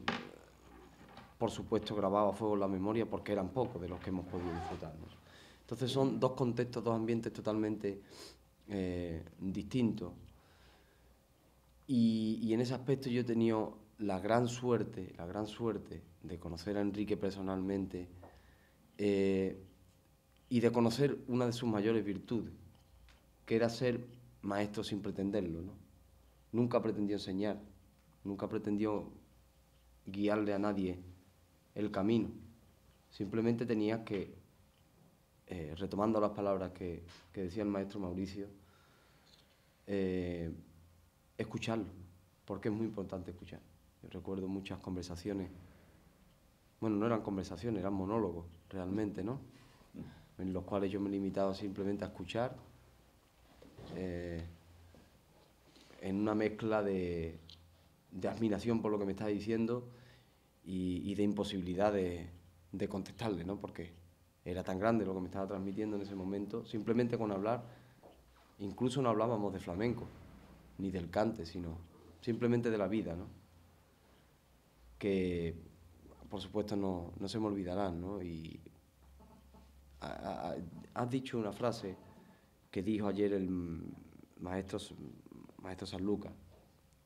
por supuesto, grabado a fuego en la memoria, porque eran pocos de los que hemos podido disfrutar, ¿no? Entonces son dos contextos, dos ambientes totalmente distintos. Y en ese aspecto yo he tenido la gran suerte de conocer a Enrique personalmente, y de conocer una de sus mayores virtudes, que era ser maestro sin pretenderlo, ¿no? Nunca pretendió enseñar, nunca pretendió guiarle a nadie el camino. Simplemente tenías que, retomando las palabras que decía el maestro Mauricio, escucharlo, porque es muy importante escuchar. Yo recuerdo muchas conversaciones, bueno, no eran conversaciones, eran monólogos realmente, ¿no? En los cuales yo me limitaba simplemente a escuchar, en una mezcla de admiración por lo que me estaba diciendo y de imposibilidad de contestarle, ¿no? Porque era tan grande lo que me estaba transmitiendo en ese momento. Simplemente con hablar, incluso no hablábamos de flamenco, ni del cante, sino simplemente de la vida, ¿no? Que, por supuesto, no se me olvidarán, ¿no? Y has dicho una frase que dijo ayer el maestro Sanlúcar,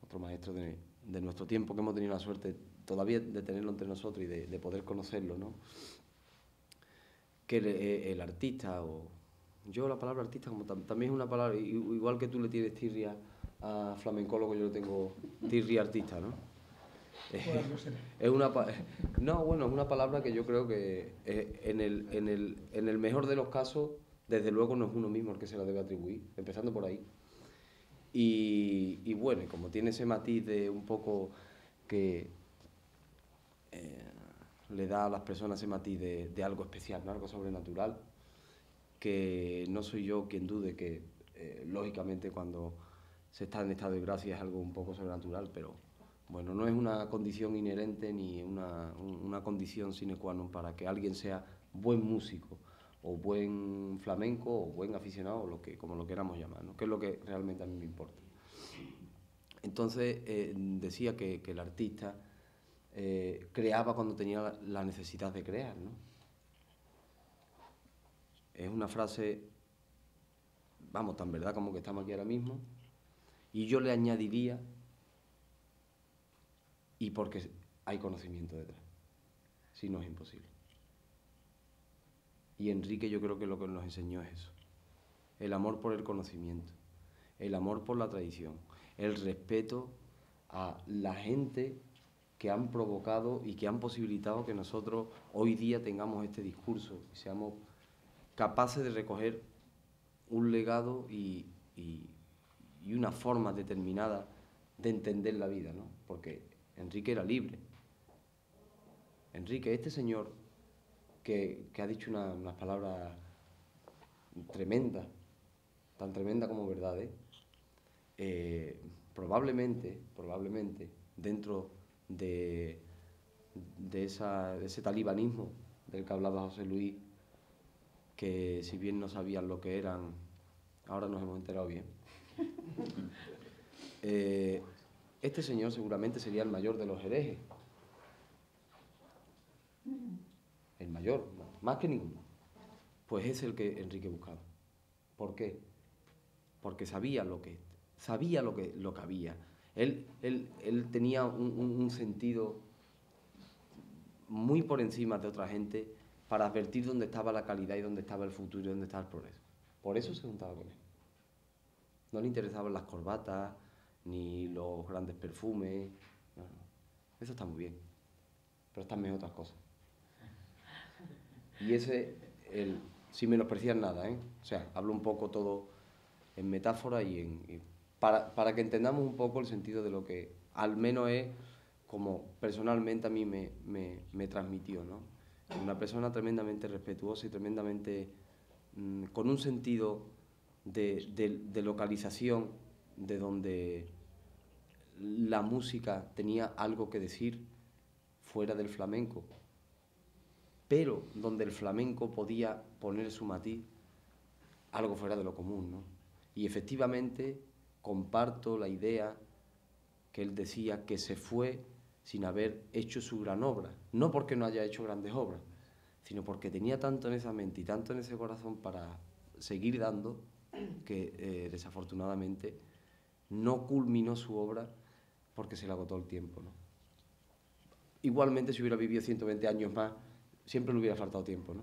otro maestro de nuestro tiempo, que hemos tenido la suerte todavía de tenerlo entre nosotros y de poder conocerlo, ¿no? Que el artista, o yo la palabra artista como también es una palabra, igual que tú le tienes tirria a flamencólogo, yo le tengo tirria artista, ¿no? Es una es una palabra que yo creo que en el mejor de los casos, desde luego no es uno mismo el que se la debe atribuir, empezando por ahí. Y bueno, como tiene ese matiz de un poco que le da a las personas ese matiz de algo especial, ¿no? Algo sobrenatural, que no soy yo quien dude que, lógicamente, cuando se está en estado de gracia es algo un poco sobrenatural, pero bueno, no es una condición inherente ni una condición sine qua non para que alguien sea buen músico o buen flamenco o buen aficionado, o como lo queramos llamar, ¿no? Que es lo que realmente a mí me importa. Entonces, decía que el artista creaba cuando tenía la necesidad de crear, ¿no? Es una frase, vamos, tan verdad como que estamos aquí ahora mismo, y yo le añadiría, y porque hay conocimiento detrás, si no es imposible. Y Enrique, yo creo que lo que nos enseñó es eso: el amor por el conocimiento, el amor por la tradición, el respeto a la gente que han provocado y que han posibilitado que nosotros hoy día tengamos este discurso y seamos capaces de recoger un legado y una forma determinada de entender la vida, ¿no? Porque Enrique era libre. Enrique, este señor que ha dicho unas palabras tremendas, tan tremenda como verdad, probablemente, dentro de de ese talibanismo del que hablaba José Luis, que si bien no sabían lo que eran, ahora nos hemos enterado bien. Este señor seguramente sería el mayor de los herejes. El mayor, más que ninguno. Pues es el que Enrique buscaba. ¿Por qué? Porque sabía lo que había. Él tenía un sentido muy por encima de otra gente para advertir dónde estaba la calidad y dónde estaba el futuro y dónde estaba el progreso. Por eso se juntaba con él. No le interesaban las corbatas, ni los grandes perfumes. No. Eso está muy bien, pero están mejor otras cosas. Y sin menospreciar nada, ¿eh? O sea, hablo un poco todo en metáfora para que entendamos un poco el sentido de lo que al menos es como personalmente a mí me transmitió, ¿no? Una persona tremendamente respetuosa y tremendamente con un sentido de localización, de donde la música tenía algo que decir fuera del flamenco, pero donde el flamenco podía poner su matiz, algo fuera de lo común, ¿no? Y efectivamente comparto la idea que él decía, que se fue sin haber hecho su gran obra, no porque no haya hecho grandes obras, sino porque tenía tanto en esa mente y tanto en ese corazón para seguir dando, que desafortunadamente no culminó su obra porque se le agotó el tiempo, ¿no? Igualmente, si hubiera vivido 120 años más, siempre le hubiera faltado tiempo, ¿no?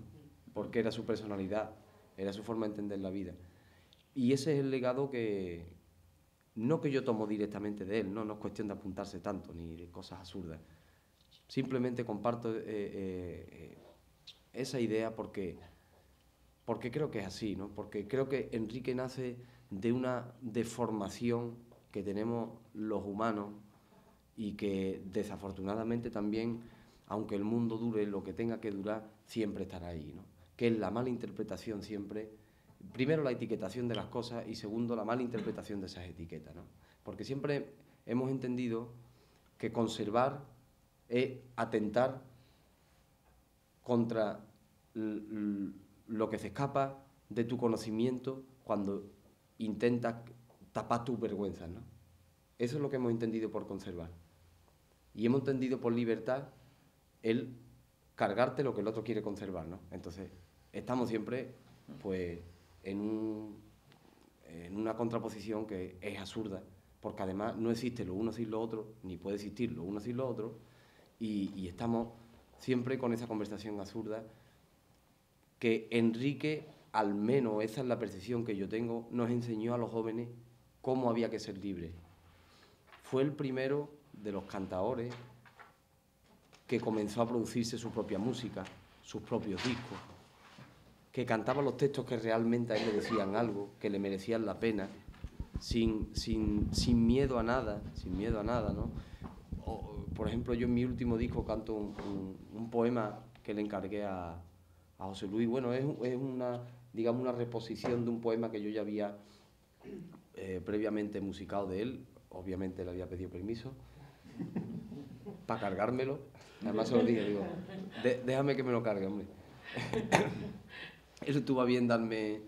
Porque era su personalidad, era su forma de entender la vida. Y ese es el legado no que yo tomo directamente de él, no es cuestión de apuntarse tanto ni de cosas absurdas. Simplemente comparto esa idea porque creo que es así, ¿no? Porque creo que Enrique nace de una deformación que tenemos los humanos y que desafortunadamente también, aunque el mundo dure lo que tenga que durar, siempre estará ahí, ¿no? Que es la mala interpretación siempre, primero la etiquetación de las cosas y segundo la mala interpretación de esas etiquetas, ¿no? Porque siempre hemos entendido que conservar es atentar contra lo que se escapa de tu conocimiento cuando intentas tapar tus vergüenzas, ¿no? Eso es lo que hemos entendido por conservar. Y hemos entendido por libertad el cargarte lo que el otro quiere conservar, ¿no? Entonces, estamos siempre, pues, en una contraposición que es absurda, porque además no existe lo uno sin lo otro, ni puede existir lo uno sin lo otro, y estamos siempre con esa conversación absurda que Enrique, al menos esa es la percepción que yo tengo, nos enseñó a los jóvenes cómo había que ser libres. Fue el primero de los cantaores que comenzó a producirse su propia música, sus propios discos, que cantaba los textos que realmente a él le decían algo, que le merecían la pena, sin miedo a nada, ¿no? Por ejemplo, yo en mi último disco canto un poema que le encargué a José Luis. Bueno, es digamos, una reposición de un poema que yo ya había previamente musicado de él. Obviamente le había pedido permiso para cargármelo. Además se lo dije, digo, déjame que me lo cargue, hombre. Él estuvo a bien darme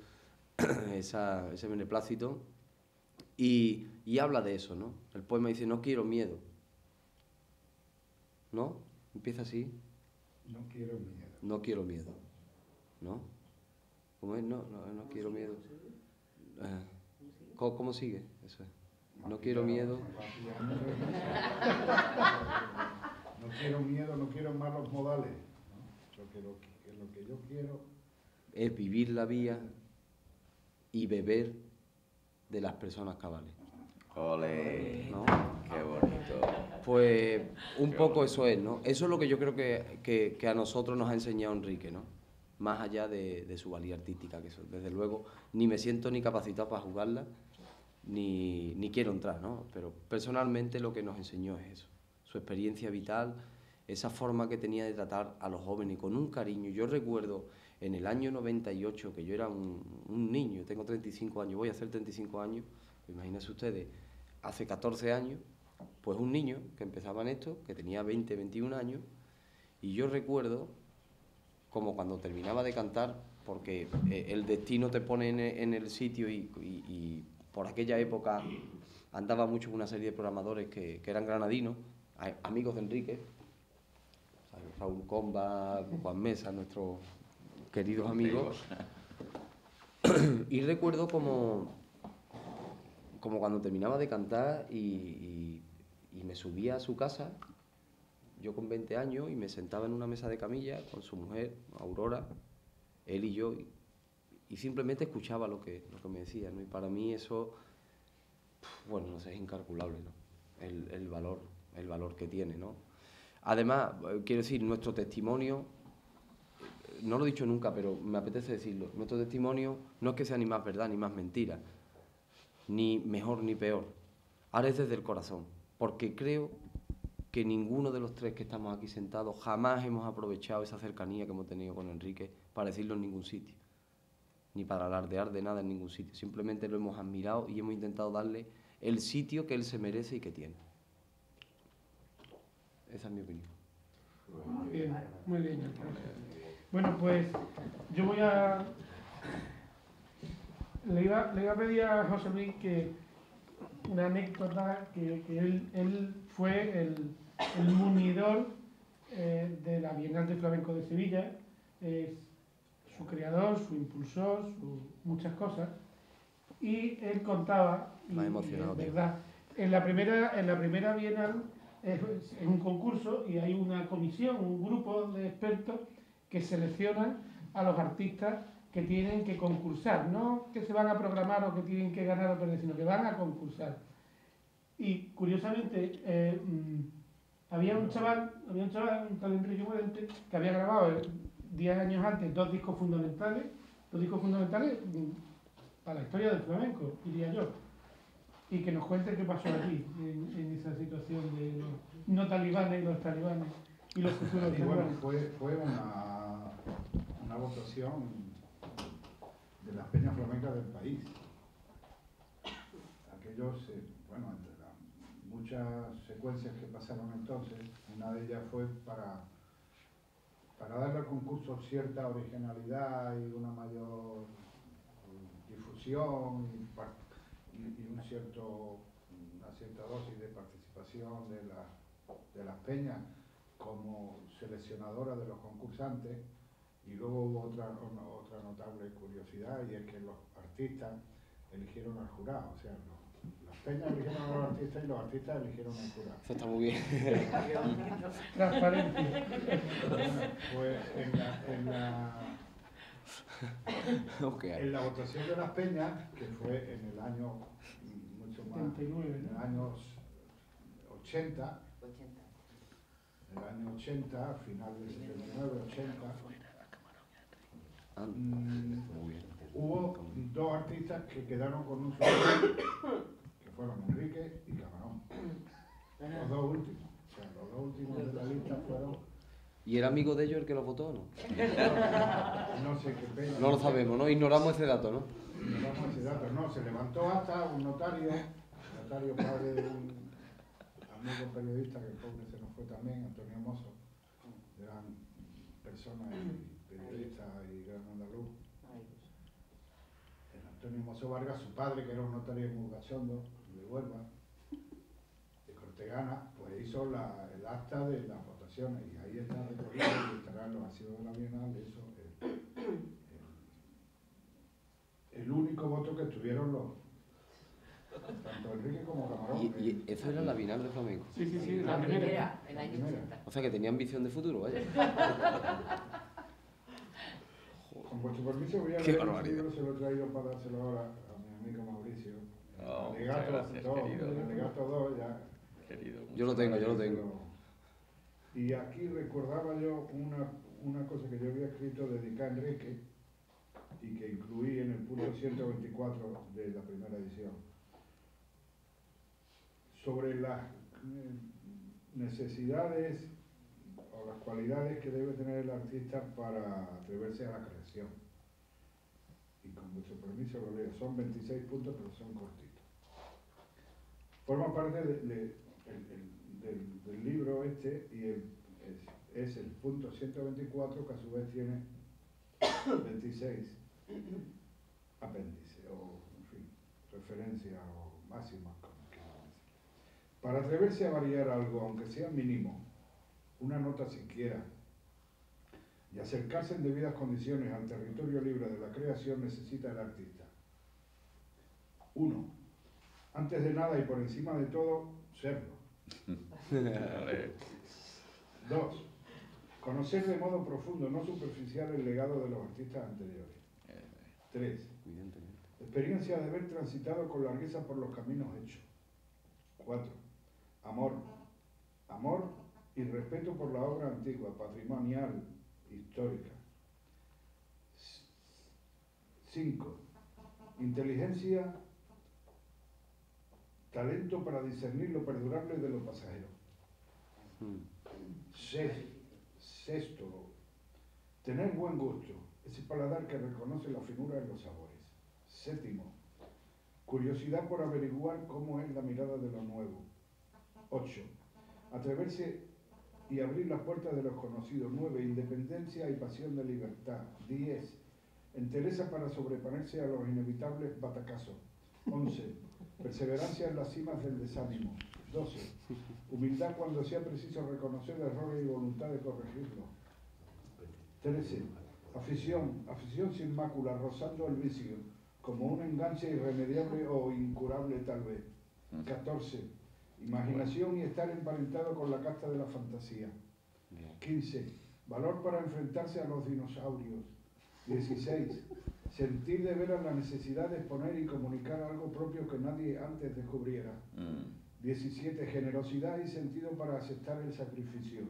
ese beneplácito y habla de eso, ¿no? El poema dice, no quiero miedo. ¿No? Empieza así. No quiero miedo. No quiero miedo. ¿No? ¿Cómo es? No quiero miedo. ¿Cómo sigue? Eso es. No quiero miedo. No quiero miedo, no quiero malos modales, ¿no? Lo que yo quiero es vivir la vía y beber de las personas cabales. ¡Ole! ¿No? ¡Qué bonito! Pues un poco eso es, ¿no? Eso es lo que yo creo que a nosotros nos ha enseñado Enrique, ¿no? Más allá de su valía artística, que eso, desde luego, ni me siento ni capacitado para jugarla, ni quiero entrar, ¿no? Pero personalmente lo que nos enseñó es eso, su experiencia vital, esa forma que tenía de tratar a los jóvenes con un cariño. Yo recuerdo en el año 98, que yo era un niño, tengo 35 años, voy a hacer 35 años, pues imagínense ustedes, hace 14 años, pues un niño que empezaba en esto, que tenía 20, 21 años, Y yo recuerdo como cuando terminaba de cantar, porque el destino te pone en el sitio y por aquella época andaba mucho una serie de programadores que eran granadinos, amigos de Enrique, Raúl Comba, Juan Mesa, nuestros queridos amigos. Y recuerdo como cuando terminaba de cantar y me subía a su casa, yo con 20 años, y me sentaba en una mesa de camilla con su mujer, Aurora, él y yo, y simplemente escuchaba lo que me decía, ¿no? Y para mí eso, bueno, no sé, es incalculable, ¿no? El valor que tiene, ¿no? Además, quiero decir, nuestro testimonio, no lo he dicho nunca, pero me apetece decirlo, nuestro testimonio no es que sea ni más verdad ni más mentira, ni mejor ni peor. Ahora es desde el corazón, porque creo que ninguno de los tres que estamos aquí sentados jamás hemos aprovechado esa cercanía que hemos tenido con Enrique para decirlo en ningún sitio, ni para alardear de nada en ningún sitio. Simplemente lo hemos admirado y hemos intentado darle el sitio que él se merece y que tiene. Esa es mi opinión. Muy bien, muy bien. Bueno, pues yo voy a... Le iba a pedir a José Luis que una anécdota, que él fue el munidor de la Bienal de Flamenco de Sevilla, es su creador, su impulsor, muchas cosas, y él contaba, Me ha emocionado, y es verdad, en la primera Bienal es un concurso y hay una comisión, un grupo de expertos que seleccionan a los artistas que tienen que concursar, no que se van a programar o que tienen que ganar o perder, sino que van a concursar. Y curiosamente había un chaval, un tal Enrique Morente, que había grabado 10 años antes dos discos fundamentales para la historia del flamenco, diría yo. Y que nos cuente qué pasó aquí, en esa situación de los no talibanes y los talibanes y los futuros Y bueno, talibanes. fue una votación de las peñas flamencas del país. Aquellos, bueno, entre las muchas secuencias que pasaron entonces, una de ellas fue para darle al concurso cierta originalidad y una mayor difusión y una cierta dosis de participación de las peñas como seleccionadora de los concursantes. Y luego hubo otra notable curiosidad, y es que los artistas eligieron al jurado, o sea, las peñas eligieron a los artistas y los artistas eligieron al jurado. Eso está muy bien. Transparencia. Bueno, pues en la votación de las peñas, que fue en el año mucho más, 79, en el año 80, el año 80, final del 79, 80, hubo dos artistas que quedaron con un solo, que fueron Enrique y Camarón. Los dos últimos. O sea, los dos últimos de la lista fueron... ¿Y era amigo de ellos el que lo votó o no? No sé qué pena. No lo sabemos, ¿no? Ignoramos ese dato, ¿no? Ignoramos ese dato. No, se levantó hasta un notario padre de un amigo periodista, que el pobre se nos fue también, Antonio Mozo, gran persona y periodista y gran andaluz. El Antonio Mozo Vargas, su padre, que era un notario muy cachondo, de Huelva, de Cortegana, pues hizo el acta de las votaciones, y ahí está recogido y estará en los archivos de la Bienal, eso, el único voto que tuvieron tanto Enrique como Camarón. ¿Y eso era la Bienal de Flamenco? Sí, la primera, el año 80. O sea, que tenía ambición de futuro, vaya. Con vuestro permiso voy a Qué leer un barbaridad. libro, se lo he traído para dárselo ahora a mi amigo Mauricio. Oh, Alegato muchas gracias, 2, querido. Alegato 2, ya. Querido, Yo lo tengo. Y aquí recordaba yo una cosa que yo había escrito dedicada a Enrique y que incluí en el punto 124 de la primera edición, sobre las necesidades o las cualidades que debe tener el artista para atreverse a la creación. Y con vuestro permiso lo leo. Son 26 puntos, pero son cortitos. Forma parte del libro este, y es el punto 124, que a su vez tiene 26 apéndices, o en fin, referencias o máximas, como quieran decir. Para atreverse a variar algo, aunque sea mínimo, una nota siquiera, y acercarse en debidas condiciones al territorio libre de la creación, necesita el artista. 1. Antes de nada y por encima de todo, serlo. 2. Conocer de modo profundo, no superficial, el legado de los artistas anteriores. 3. Experiencia de haber transitado con largueza por los caminos hechos. 4. Amor. Amor y respeto por la obra antigua, patrimonial, histórica. 5. Inteligencia, talento para discernir lo perdurable de lo pasajero. 6. Tener buen gusto, ese paladar que reconoce la finura en los sabores. 7. Curiosidad por averiguar cómo es la mirada de lo nuevo. 8. Atreverse y abrir las puertas de los conocidos. 9. Independencia y pasión de libertad. 10. Entereza para sobreponerse a los inevitables batacazos. 11. Perseverancia en las cimas del desánimo. 12. Humildad cuando sea preciso reconocer errores y voluntad de corregirlos. 13. Afición sin mácula, rozando el vicio, como un enganche irremediable o incurable tal vez. 14. Imaginación y estar emparentado con la casta de la fantasía. 15. Valor para enfrentarse a los dinosaurios. 16. Sentir de veras la necesidad de exponer y comunicar algo propio que nadie antes descubriera. 17. Generosidad y sentido para aceptar el sacrificio.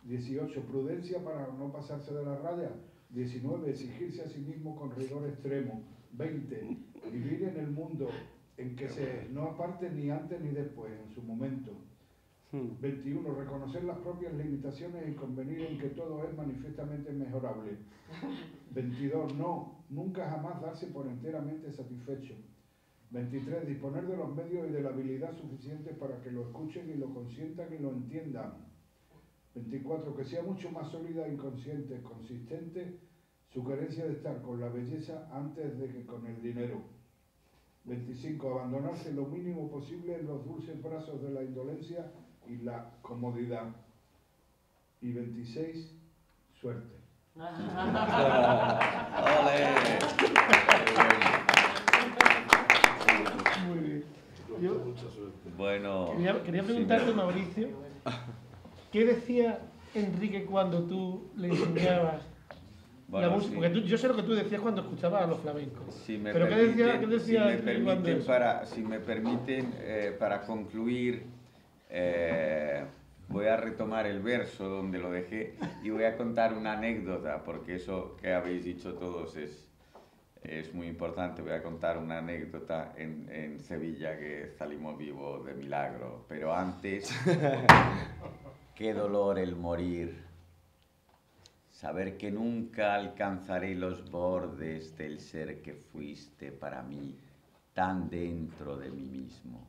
18. Prudencia para no pasarse de la raya. 19. Exigirse a sí mismo con rigor extremo. 20. Vivir en el mundo en que no aparte ni antes ni después, en su momento. 21. Reconocer las propias limitaciones y convenir en que todo es manifiestamente mejorable. 22. Nunca jamás darse por enteramente satisfecho. 23. Disponer de los medios y de la habilidad suficientes para que lo escuchen y lo consientan y lo entiendan. 24. Que sea mucho más sólida e inconsciente, consistente su querencia de estar con la belleza antes de que con el dinero. 25. Abandonarse lo mínimo posible en los dulces brazos de la indolencia y la comodidad. Y 26. Suerte. Muy bien. Bueno, Quería preguntarte, Mauricio, ¿qué decía Enrique cuando tú le enseñabas la música? Porque yo sé lo que tú decías cuando escuchabas a los flamencos. Pero ¿qué decía Enrique cuando eso? Si me permiten, para concluir, voy a retomar el verso donde lo dejé y voy a contar una anécdota, porque eso que habéis dicho todos es muy importante. Voy a contar una anécdota en Sevilla, que salimos vivos de milagro. Pero antes, qué dolor el morir, saber que nunca alcanzaré los bordes del ser que fuiste para mí, tan dentro de mí mismo,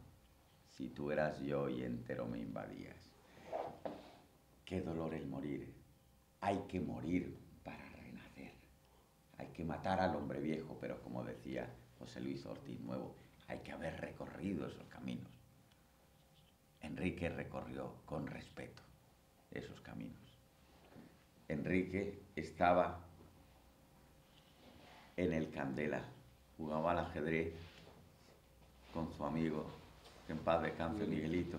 si tú eras yo y entero me invadías. Qué dolor el morir. Hay que morir para renacer. Hay que matar al hombre viejo, pero como decía José Luis Ortiz Nuevo, hay que haber recorrido esos caminos. Enrique recorrió con respeto esos caminos. Enrique estaba en el Candela, jugaba al ajedrez con su amigo, que en paz descanse, Miguelito.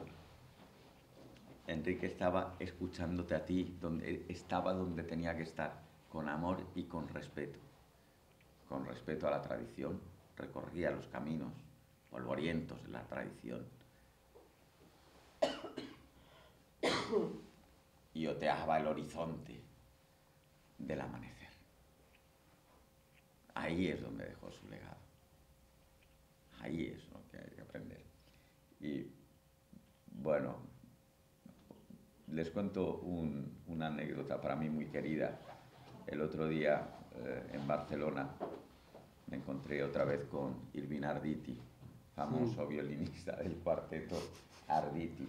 Enrique estaba escuchándote a ti, estaba donde tenía que estar, con amor y con respeto a la tradición. Recorría los caminos polvorientos de la tradición y oteaba el horizonte del amanecer. Ahí es donde dejó su legado. Ahí es lo que hay que aprender. Y bueno, les cuento una anécdota para mí muy querida. El otro día en Barcelona me encontré otra vez con Irving Arditi, famoso violinista del cuarteto Arditi.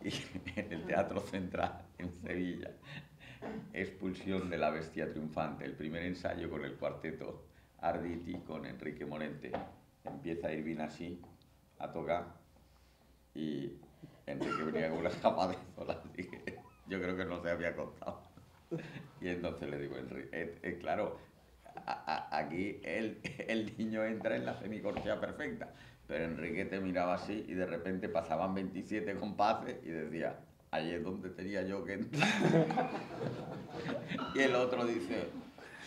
Y en el Teatro Central, en Sevilla, Expulsión de la Bestia Triunfante, el primer ensayo con el cuarteto Arditi, con Enrique Morente. Empieza Irving así, a tocar, y Enrique venía con una capa de zola, así que yo creo que no se había contado. Y entonces le digo, Enrique, claro, aquí el niño entra en la semicorchea perfecta, pero Enrique te miraba así y de repente pasaban 27 compases y decía, ahí es donde tenía yo que entrar. Y el otro dice,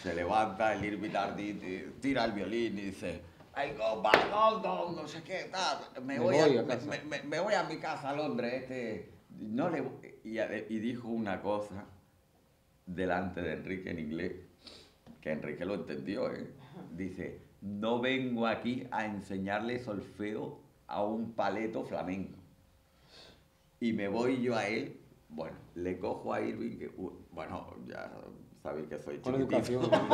se levanta el Irving Arditi, tira el violín y dice, I go back London, no sé qué, tal, me voy a mi casa a Londres. No le, y dijo una cosa delante de Enrique en inglés, que Enrique lo entendió, ¿eh? Dice, no vengo aquí a enseñarle solfeo a un paleto flamenco. Y me voy yo a él, bueno, le cojo a Irving, que, bueno, ya sabéis que soy Con chiquitito. educación.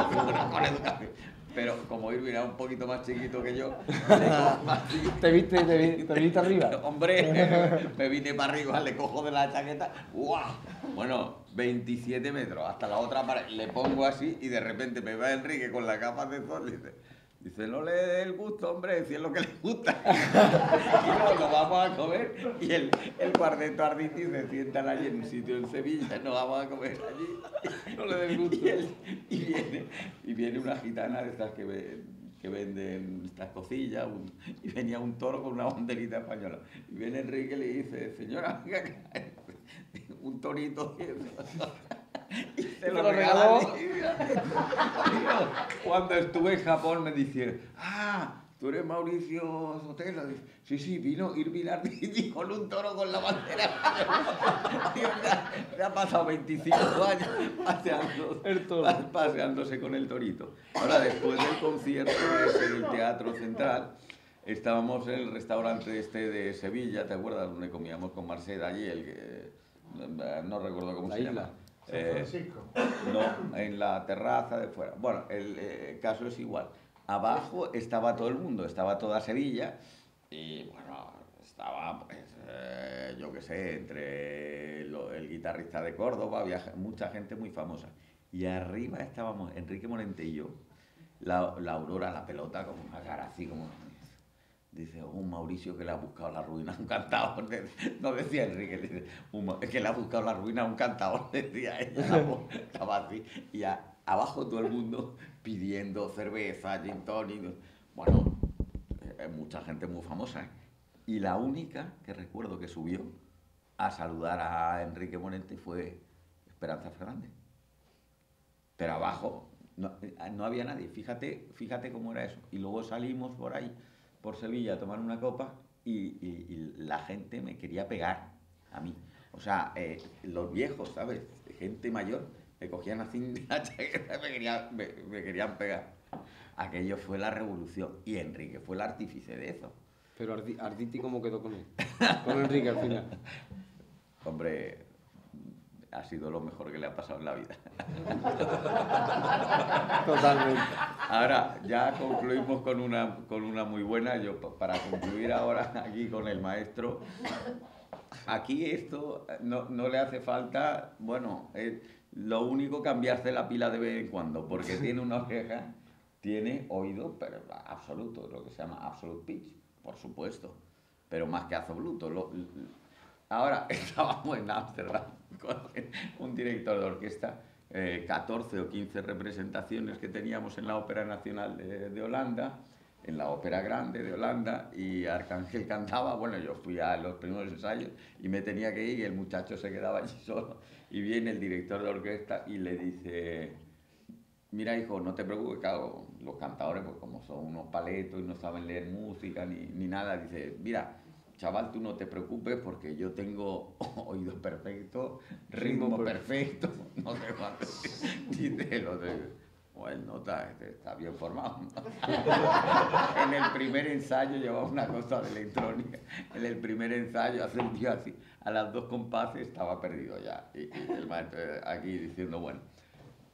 Con educación. Pero como Irving era un poquito más chiquito que yo, le cojo así. ¿Te viste arriba? Hombre, me vine para arriba, le cojo de la chaqueta, ¡guau! Bueno, 27 metros, hasta la otra pared, le pongo así y de repente me va Enrique con la capa de sol y dice, no le dé el gusto, hombre, si es lo que le gusta. Y nos vamos a comer y el cuarteto Arditi se sientan allí en un sitio en Sevilla, nos vamos a comer allí. No le dé el gusto. Y viene una gitana de estas que venden estas cosillas, y venía un toro con una banderita española. Y viene Enrique y le dice, señora, venga acá, un torito. Y se lo regaló. Cuando estuve en Japón me dice, tú eres Mauricio Sotelo. Dice, sí, vino Irving Arditi con un toro con la bandera. Le ha pasado 25 años paseándose con el torito. Ahora, después del concierto en el Teatro Central, estábamos en el restaurante de Sevilla, ¿te acuerdas? Donde comíamos con Marcela allí, el que no recuerdo cómo se llama. San Francisco. No, en la terraza de fuera. Bueno, el caso es igual. Abajo estaba todo el mundo, estaba toda Sevilla y bueno, estaba, pues, yo qué sé, entre el guitarrista de Córdoba, había mucha gente muy famosa. Y arriba estábamos Enrique Morente y yo, la Aurora, la pelota, con una cara así como... Dice, un Mauricio que le ha buscado la ruina a un cantador. No decía Enrique, dice, es que le ha buscado la ruina a un cantador, decía ella. Estaba así. Y abajo todo el mundo pidiendo cerveza, gin tonic. Bueno, mucha gente muy famosa. Y la única que recuerdo que subió a saludar a Enrique Morente fue Esperanza Fernández. Pero abajo no había nadie. Fíjate cómo era eso. Y luego salimos por ahí, por Sevilla, a tomar una copa y la gente me quería pegar a mí. O sea, los viejos, ¿sabes? Gente mayor, me cogían así la chaqueta y me querían pegar. Aquello fue la revolución y Enrique fue el artífice de eso. Pero Arditi, ¿cómo quedó con él? Con Enrique al final. Hombre, ha sido lo mejor que le ha pasado en la vida. Totalmente. Ahora, ya concluimos con una muy buena. Yo, para concluir ahora aquí con el maestro, aquí esto no le hace falta, bueno, lo único cambiarse la pila de vez en cuando, porque tiene una oreja, tiene oído, pero absoluto, lo que se llama absolute pitch, por supuesto, pero más que absoluto. Ahora, estábamos en Ámsterdam con un director de orquesta, 14 o 15 representaciones que teníamos en la Ópera Nacional de Holanda, en la Ópera Grande de Holanda, y Arcángel cantaba. Bueno, yo fui a los primeros ensayos y me tenía que ir y el muchacho se quedaba allí solo. Y viene el director de orquesta y le dice, mira hijo, no te preocupes, claro, los cantadores pues como son unos paletos y no saben leer música ni nada, dice, mira, chaval, tú no te preocupes porque yo tengo oído perfecto, ritmo perfecto, no sé cuánto. Dice el otro, bueno, nota, está bien formado, ¿no? En el primer ensayo llevaba una cosa de electrónica. En el primer ensayo, hace un día así, a las 2 compases estaba perdido ya. Y el maestro aquí diciendo, bueno.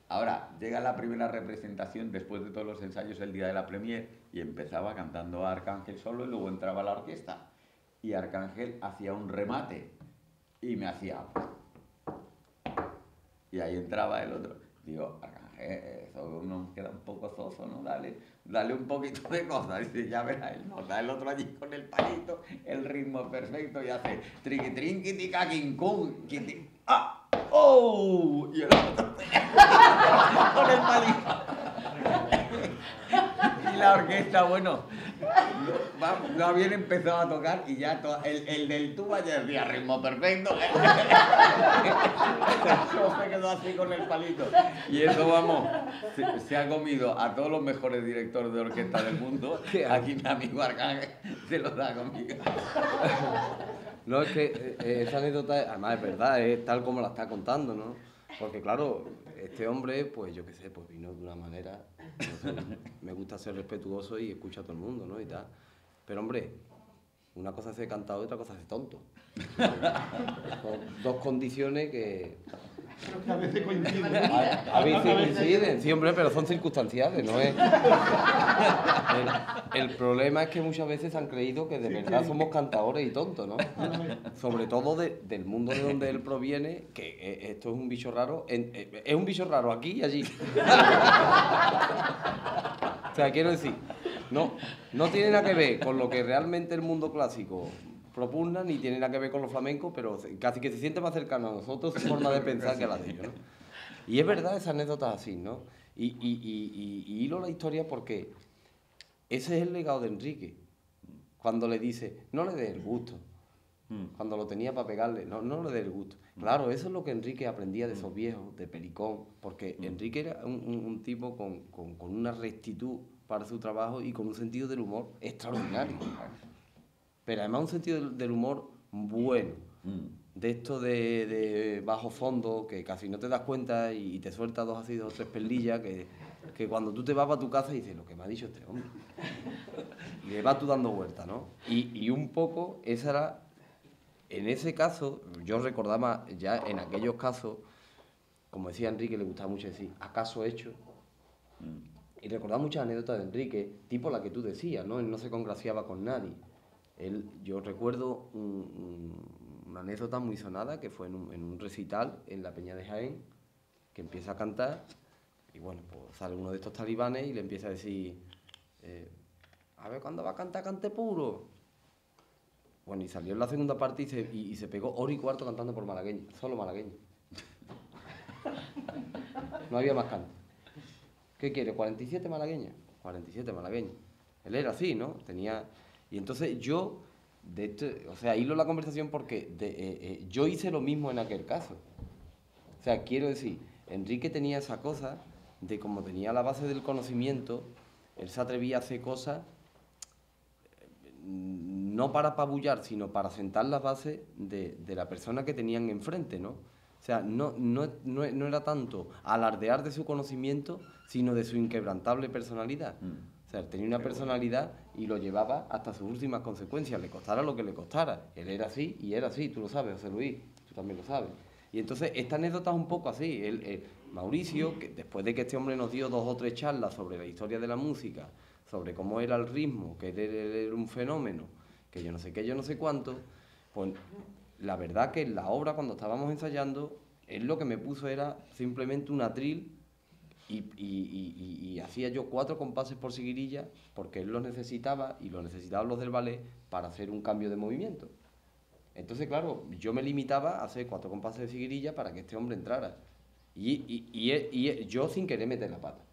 Ahora, llega la primera representación, después de todos los ensayos, el día de la premier, y empezaba cantando a Arcángel solo y luego entraba la orquesta. y Arcángel hacía un remate y me hacía... Y ahí entraba el otro. Digo, Arcángel, eso nos queda un poco soso, ¿no? Dale un poquito de cosas. Dice, ya verás, el otro allí con el palito, el ritmo perfecto y hace triqui trinqui tica quincún, ¡ah! ¡Oh! Y el otro con el palito. Y la orquesta, bueno, no habían empezado a tocar y ya el del tuba ya decía ritmo perfecto. Eso se quedó así con el palito. Y eso, vamos, se ha comido a todos los mejores directores de orquesta del mundo. Aquí mi amigo Arcángel se lo da conmigo. No, es que esa anécdota, además es verdad, es tal como la está contando, ¿no? Porque claro, este hombre, pues yo qué sé, pues vino de una manera, no sé, me gusta ser respetuoso y escucha a todo el mundo, ¿no? Y tal. Pero hombre, una cosa es ser cantado y otra cosa es ser tonto. Son dos condiciones que... Creo que a veces coinciden. A veces coinciden, sí, hombre, pero son circunstanciales, ¿no es? El problema es que muchas veces han creído que de verdad somos cantadores y tontos, ¿no? Sobre todo del mundo de donde él proviene, que esto es un bicho raro, es un bicho raro aquí y allí. O sea, quiero decir, no tiene nada que ver con lo que realmente el mundo clásico propugna, ni tiene nada que ver con los flamencos, pero casi que se siente más cercano a nosotros su forma de pensar que a la de ellos, ¿no? Y es verdad esas anécdotas así, ¿no? Y hilo la historia porque ese es el legado de Enrique. Cuando le dice, no le des el gusto. Cuando lo tenía para pegarle, no le des el gusto. Claro, eso es lo que Enrique aprendía de esos viejos, de Pericón, porque Enrique era un tipo con una rectitud para su trabajo y con un sentido del humor extraordinario. Pero además un sentido del humor bueno, de esto de bajo fondo, que casi no te das cuenta y te suelta dos o tres perlillas, que cuando tú te vas para tu casa y dices, lo que me ha dicho este hombre. Y le vas tú dando vueltas, ¿no? Y un poco, esa era, en ese caso, yo recordaba ya en aquellos casos, como decía Enrique, le gustaba mucho decir, ¿acaso hecho? Y recordaba muchas anécdotas de Enrique, tipo la que tú decías, ¿no? Él no se congraciaba con nadie. Yo recuerdo una anécdota muy sonada que fue en un recital en la Peña de Jaén, que empieza a cantar y bueno, pues sale uno de estos talibanes y le empieza a decir, a ver cuándo va a cantar cante puro. Bueno, y salió en la segunda parte y se pegó hora y cuarto cantando por malagueño, solo malagueño. No había más canto. ¿Qué quiere? 47 malagueñas. 47 malagueños. Él era así, ¿no? Y entonces yo, hilo la conversación porque yo hice lo mismo en aquel caso. O sea, quiero decir, Enrique tenía esa cosa de como tenía la base del conocimiento, él se atrevía a hacer cosas no para apabullar, sino para sentar las bases de la persona que tenían enfrente, ¿no? O sea, no era tanto alardear de su conocimiento, sino de su inquebrantable personalidad. O sea, él tenía una personalidad y lo llevaba hasta sus últimas consecuencias, le costara lo que le costara. Él era así y era así, tú lo sabes, José Luis, tú también lo sabes. Y entonces esta anécdota es un poco así. Mauricio, que después de que este hombre nos dio 2 o 3 charlas sobre la historia de la música, sobre cómo era el ritmo, que él era un fenómeno, que yo no sé qué, yo no sé cuánto, pues la verdad que en la obra, cuando estábamos ensayando, él lo que me puso era simplemente un atril y hacía yo 4 compases por seguirilla porque él los necesitaba y los necesitaban los del ballet para hacer un cambio de movimiento. Entonces, claro, yo me limitaba a hacer 4 compases de seguirilla para que este hombre entrara. Y yo sin querer meter la pata.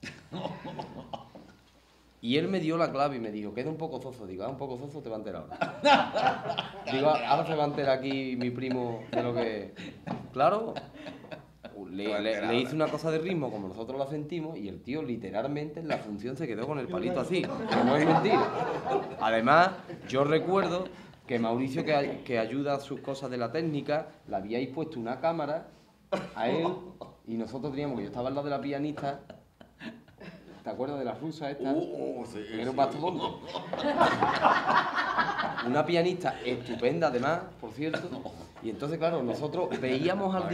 Y él me dio la clave y me dijo, queda un poco zozo. Digo, un poco zozo, te va a enterar ahora. Digo, ahora se va a enterar aquí mi primo de lo que... Claro, le hice una cosa de ritmo como nosotros la sentimos y el tío literalmente en la función se quedó con el palito así. Que no es mentira. Además, yo recuerdo que Mauricio, que ayuda a sus cosas de la técnica, le habíais puesto una cámara a él y nosotros teníamos, que yo estaba al lado de la pianista. ¿Te acuerdas de la rusa esta? Sí, Era un mastodonte. Una pianista estupenda además, por cierto. Y entonces, claro, nosotros veíamos al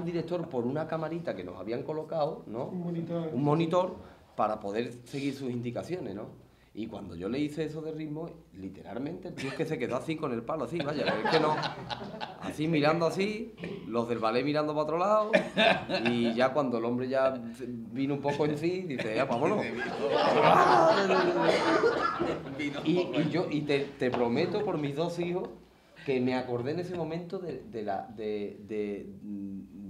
director por una camarita que nos habían colocado, ¿no? Un monitor para poder seguir sus indicaciones, ¿no? Y cuando yo le hice eso de ritmo, literalmente el tío es que se quedó así con el palo, así, vaya, pero es que no. Así mirando así, los del ballet mirando para otro lado, y ya cuando el hombre ya vino un poco en sí, dice, ya, vámonos. Y te prometo por mis 2 hijos que me acordé en ese momento de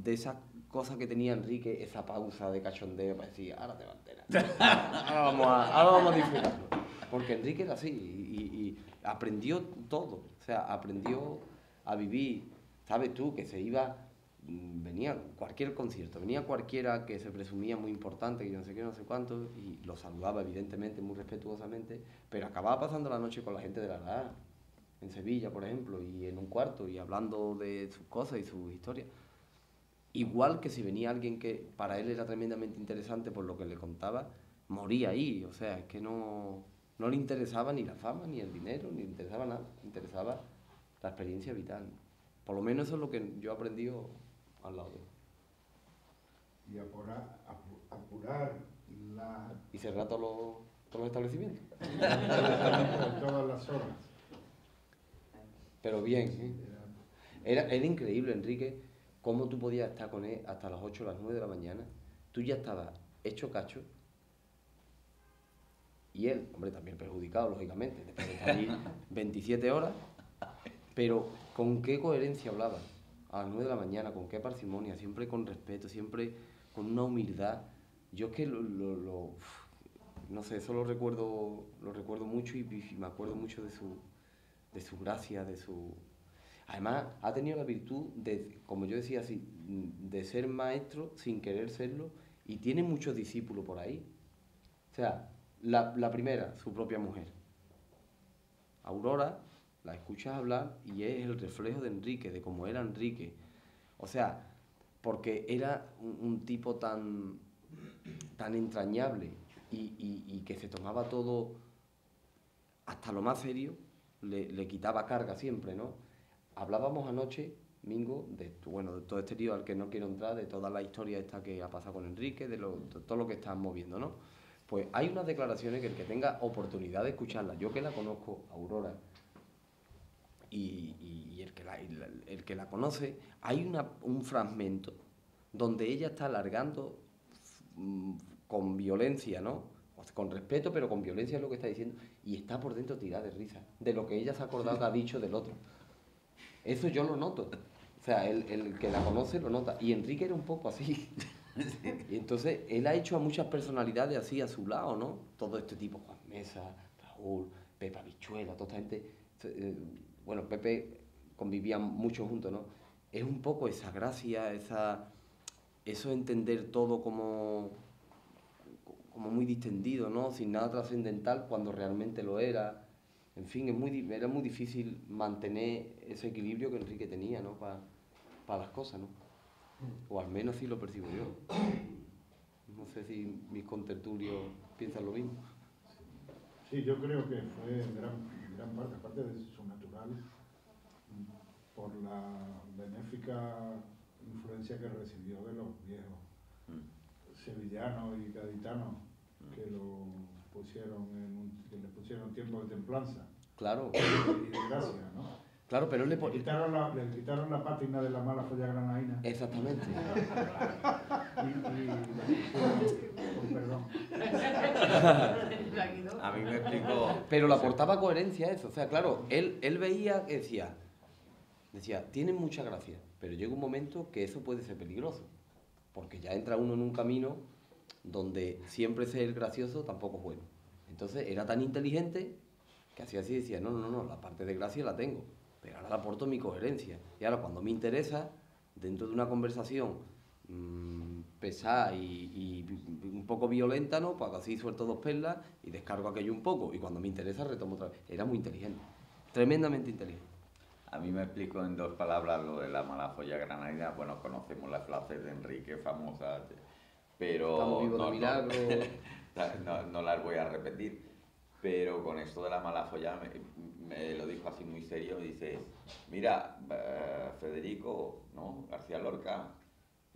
esa cosa que tenía Enrique, esa pausa de cachondeo para decir, ahora te va a enterar. Ahora vamos a disfrutarlo. Porque Enrique era así y aprendió todo. O sea, aprendió a vivir. ¿Sabes tú? Que se iba, venía cualquier concierto, venía cualquiera que se presumía muy importante, que yo no sé qué, no sé cuánto, y lo saludaba evidentemente, muy respetuosamente, pero acababa pasando la noche con la gente de la edad, en Sevilla, por ejemplo, y en un cuarto, y hablando de sus cosas y sus historias. Igual que si venía alguien que para él era tremendamente interesante por lo que le contaba, moría ahí. O sea, es que no le interesaba ni la fama, ni el dinero, ni le interesaba nada. Le interesaba la experiencia vital. Por lo menos eso es lo que yo he aprendido al lado de él. Y apurar la... Y cerrar todos los establecimientos. todas las horas. Pero bien, ¿eh? Era increíble, Enrique, cómo tú podías estar con él hasta las 8 o las 9 de la mañana. Tú ya estabas hecho cacho. Y él, hombre, también perjudicado, lógicamente, después de estar allí 27 horas. Pero con qué coherencia hablaba a las 9 de la mañana, con qué parsimonia, siempre con respeto, siempre con una humildad. Yo es que no sé, eso lo recuerdo mucho y me acuerdo mucho de su gracia, de su... Además, ha tenido la virtud de, como yo decía así, de ser maestro sin querer serlo, y tiene muchos discípulos por ahí. O sea, la primera, su propia mujer. Aurora, la escuchas hablar y es el reflejo de Enrique, de cómo era Enrique. O sea, porque era un tipo tan entrañable y que se tomaba todo, hasta lo más serio, le quitaba carga siempre, ¿no? Hablábamos anoche, Mingo, de todo este lío al que no quiero entrar, de toda la historia esta que ha pasado con Enrique, de todo lo que están moviendo, ¿no? Pues hay unas declaraciones que el que tenga oportunidad de escucharlas, yo que la conozco, Aurora, y el que la conoce, hay un fragmento donde ella está alargando con violencia, ¿no? Con respeto, pero con violencia es lo que está diciendo, y está por dentro tirada de risa, de lo que ella se ha acordado que ha dicho del otro. Eso yo lo noto. O sea, el que la conoce lo nota. Y Enrique era un poco así. Y entonces, él ha hecho a muchas personalidades así a su lado, ¿no? Todo este tipo, Juan Mesa, Raúl, Pepa Bichuela, toda esta gente. Bueno, Pepe convivían mucho juntos, ¿no? Es un poco esa gracia, eso entender todo como muy distendido, ¿no? Sin nada trascendental cuando realmente lo era. En fin, era muy difícil mantener ese equilibrio que Enrique tenía, ¿no? Para las cosas, ¿no? O al menos así lo percibo yo. No sé si mis contertulios piensan lo mismo. Sí, yo creo que fue en gran parte, aparte de su natural, por la benéfica influencia que recibió de los viejos sevillanos y gaditanos que le pusieron tiempo de templanza. Claro. Y de gracia, ¿no? Claro, pero le quitaron la pátina de la mala folla granaína. Exactamente. Perdón. A mí me explicó... Pero le aportaba coherencia a eso. O sea, claro, él veía que decía, tienen mucha gracia, pero llega un momento que eso puede ser peligroso. Porque ya entra uno en un camino donde siempre ser gracioso tampoco es bueno. Entonces era tan inteligente que hacía así y decía, no, la parte de gracia la tengo, pero ahora le aporto mi coherencia. Y ahora cuando me interesa, dentro de una conversación pesada y un poco violenta, ¿no? Pues así suelto 2 perlas y descargo aquello un poco. Y cuando me interesa retomo otra vez. Era muy inteligente, tremendamente inteligente. A mí me explico en 2 palabras lo de la mala folla granaína. Bueno, conocemos las frases de Enrique famosas, pero Estamos vivos de milagro. No las voy a repetir. Pero con esto de la mala folla me lo dijo así muy serio. Dice, mira, Federico, ¿no? García Lorca,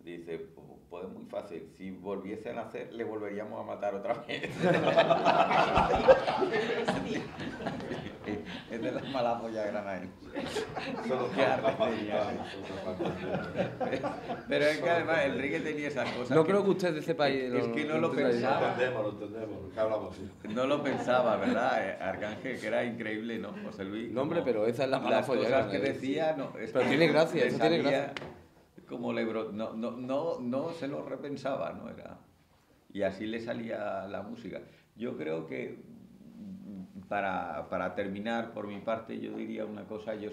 Dice, pues es muy fácil, si volviese a nacer, le volveríamos a matar otra vez. Es de las malas pollas granadas. Solo que pero es que además Enrique tenía esas cosas. No creo que usted de ese país. Es que no lo pensaba. Lo entendemos, que hablamos así. No lo pensaba, ¿verdad? Arcángel, que era increíble, ¿no? José Luis. No, hombre, pero esa es la mala las follera. cosas que decía, no. Pero tiene gracia, eso tiene gracia. Como no se lo repensaba, ¿no? Era. Y así le salía la música. Yo creo que, para terminar, por mi parte, yo diría una cosa, yo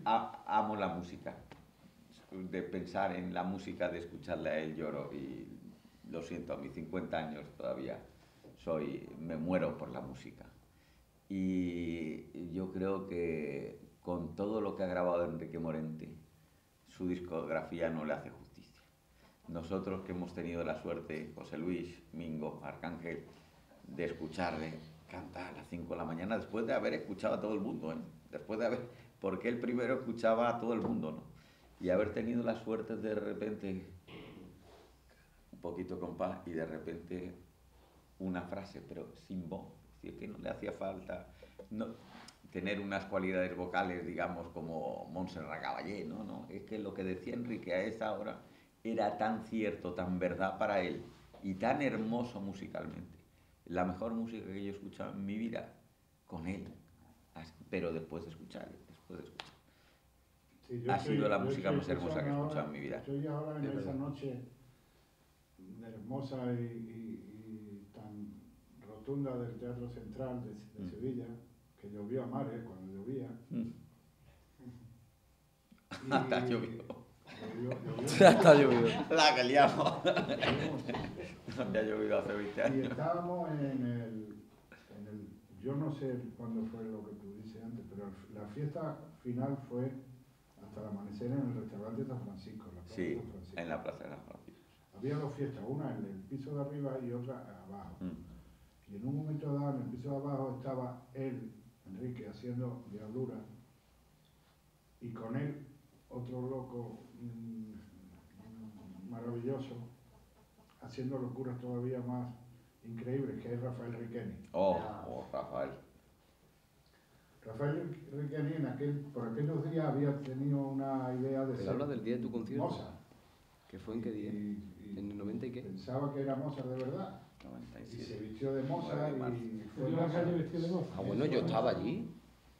amo la música. De pensar en la música, de escucharle a él lloro, y lo siento, a mis 50 años todavía me muero por la música. Y yo creo que con todo lo que ha grabado Enrique Morente, su discografía no le hace justicia. Nosotros que hemos tenido la suerte, José Luis, Mingo, Arcángel, de escucharle cantar a las 5 de la mañana, después de haber escuchado a todo el mundo, porque él primero escuchaba a todo el mundo, ¿no? Y haber tenido la suerte de repente, un poquito compás, y de repente una frase, pero sin voz. Es decir, que no le hacía falta tener unas cualidades vocales, digamos, como Montserrat Caballé, ¿no? Es que lo que decía Enrique a esa hora era tan cierto, tan verdad para él, y tan hermoso musicalmente. La mejor música que yo he escuchado en mi vida, con él, pero después de escuchar. Sí, Ha sido la música más hermosa que he escuchado en mi vida. Estoy ahora en esa noche hermosa y tan rotunda del Teatro Central de Sevilla, que llovió a mares cuando llovía. Hasta llovió. Hasta llovió. La que liamos. Había llovido hace 20 años. Y estábamos en el... Yo no sé cuándo fue lo que tú dices antes, pero la fiesta final fue hasta el amanecer en el restaurante San Francisco. Sí, en la Plaza de San Francisco. Había dos fiestas, una en el piso de arriba y otra abajo. Y en un momento dado, en el piso de abajo, estaba él, Enrique, haciendo diablura, y con él otro loco maravilloso, haciendo locuras todavía más increíbles, que es Rafael Riqueni. Rafael. Rafael Riqueni por aquellos días había tenido una idea de Pero habla del día de tu concierto. Mozart. ¿Que fue en qué día? ¿En el 90 y qué? Pensaba que era Mozart de verdad. 97. Y se vistió de Mozart y fue Yo en la calle vestido de Mozart. Ah, bueno, yo estaba allí.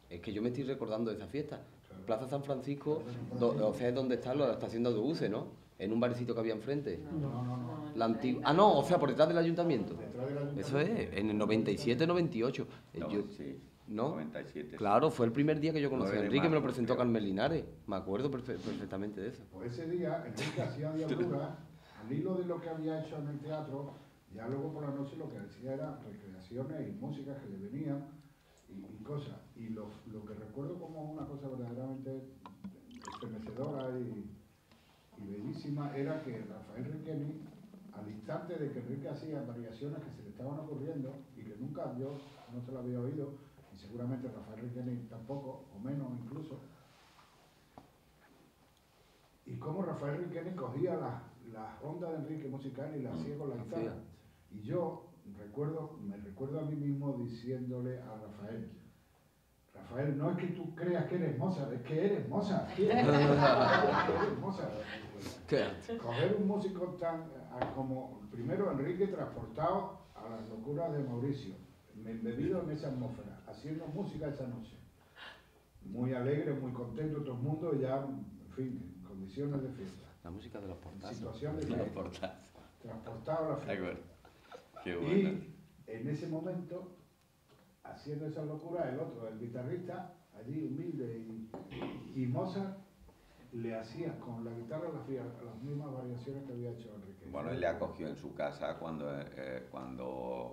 Es que yo me estoy recordando de esa fiesta. Plaza San Francisco, o sea, es donde está la estación de autobuses, ¿no? En un barecito que había enfrente. No. La antigua... Ah, no, o sea, por detrás del ayuntamiento. Detrás del ayuntamiento. Eso es, en el 97, 98. Sí, ¿No? 97. Claro, fue el primer día que yo conocí a 9 de Enrique, me lo marzo, presentó creo. Carmen Linares. Me acuerdo perfectamente de eso. Pues ese día Enrique hacía diablura al hilo de lo que había hecho en el teatro. Ya luego por la noche lo que hacía era recreaciones y músicas que le venían y cosas. Y lo que recuerdo como una cosa verdaderamente estremecedora y bellísima era que Rafael Riqueni, al instante de que Enrique hacía variaciones que se le estaban ocurriendo y que nunca yo no se lo había oído, y seguramente Rafael Riqueni tampoco, o menos incluso, y cómo Rafael Riqueni cogía las ondas de Enrique musical y las hacía con la guitarra. Y yo me recuerdo a mí mismo diciéndole a Rafael, no es que tú creas que eres Mozart, es que eres Mozart. Eres Mozart. Coger un músico tan como primero Enrique, transportado a las locuras de Mauricio, bebido en esa atmósfera, haciendo música esa noche. Muy alegre, muy contento todo el mundo, ya, en fin, en condiciones de fiesta. La música de los portazos. Situación de Los fiesta. portazos. Transportado a la fiesta. Qué bueno. Y en ese momento, haciendo esa locura, el otro, el guitarrista, allí humilde, y Mozart le hacía con la guitarra las mismas variaciones que había hecho Enrique. Bueno, él le acogió en su casa cuando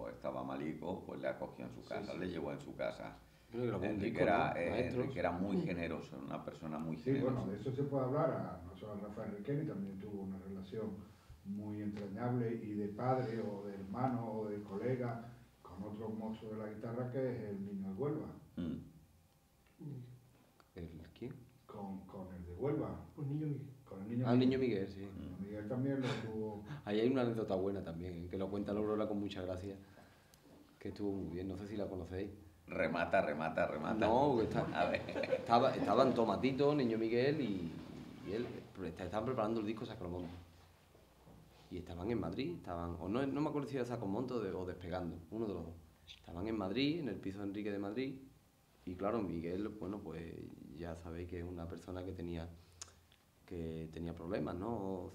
estaba malico, pues le acogió en su casa, le llevó en su casa. Enrique era muy generoso, una persona muy Sí, generosa. bueno, de eso se puede hablar. No solo Rafael Riqueni también tuvo una relación muy entrañable y de padre o de hermano o de colega con otro monstruo de la guitarra que es el Niño de Huelva. ¿El quién? Con el de Huelva. Pues niño, Con el Al niño Miguel, sí. Miguel también lo tuvo. Ahí hay una anécdota buena también, que lo cuenta la Aurora con mucha gracia, que estuvo muy bien, no sé si la conocéis. Remata, remata, remata. No, A ver. estaban Tomatito, niño Miguel y él, estaban preparando el disco Sacromonte. Y estaban en Madrid, o no me acuerdo si era Sacromonte o Despegando, uno de los dos. Estaban en Madrid, en el piso de Enrique de Madrid, y claro, Miguel, bueno, pues ya sabéis que es una persona que tenía problemas, ¿no?,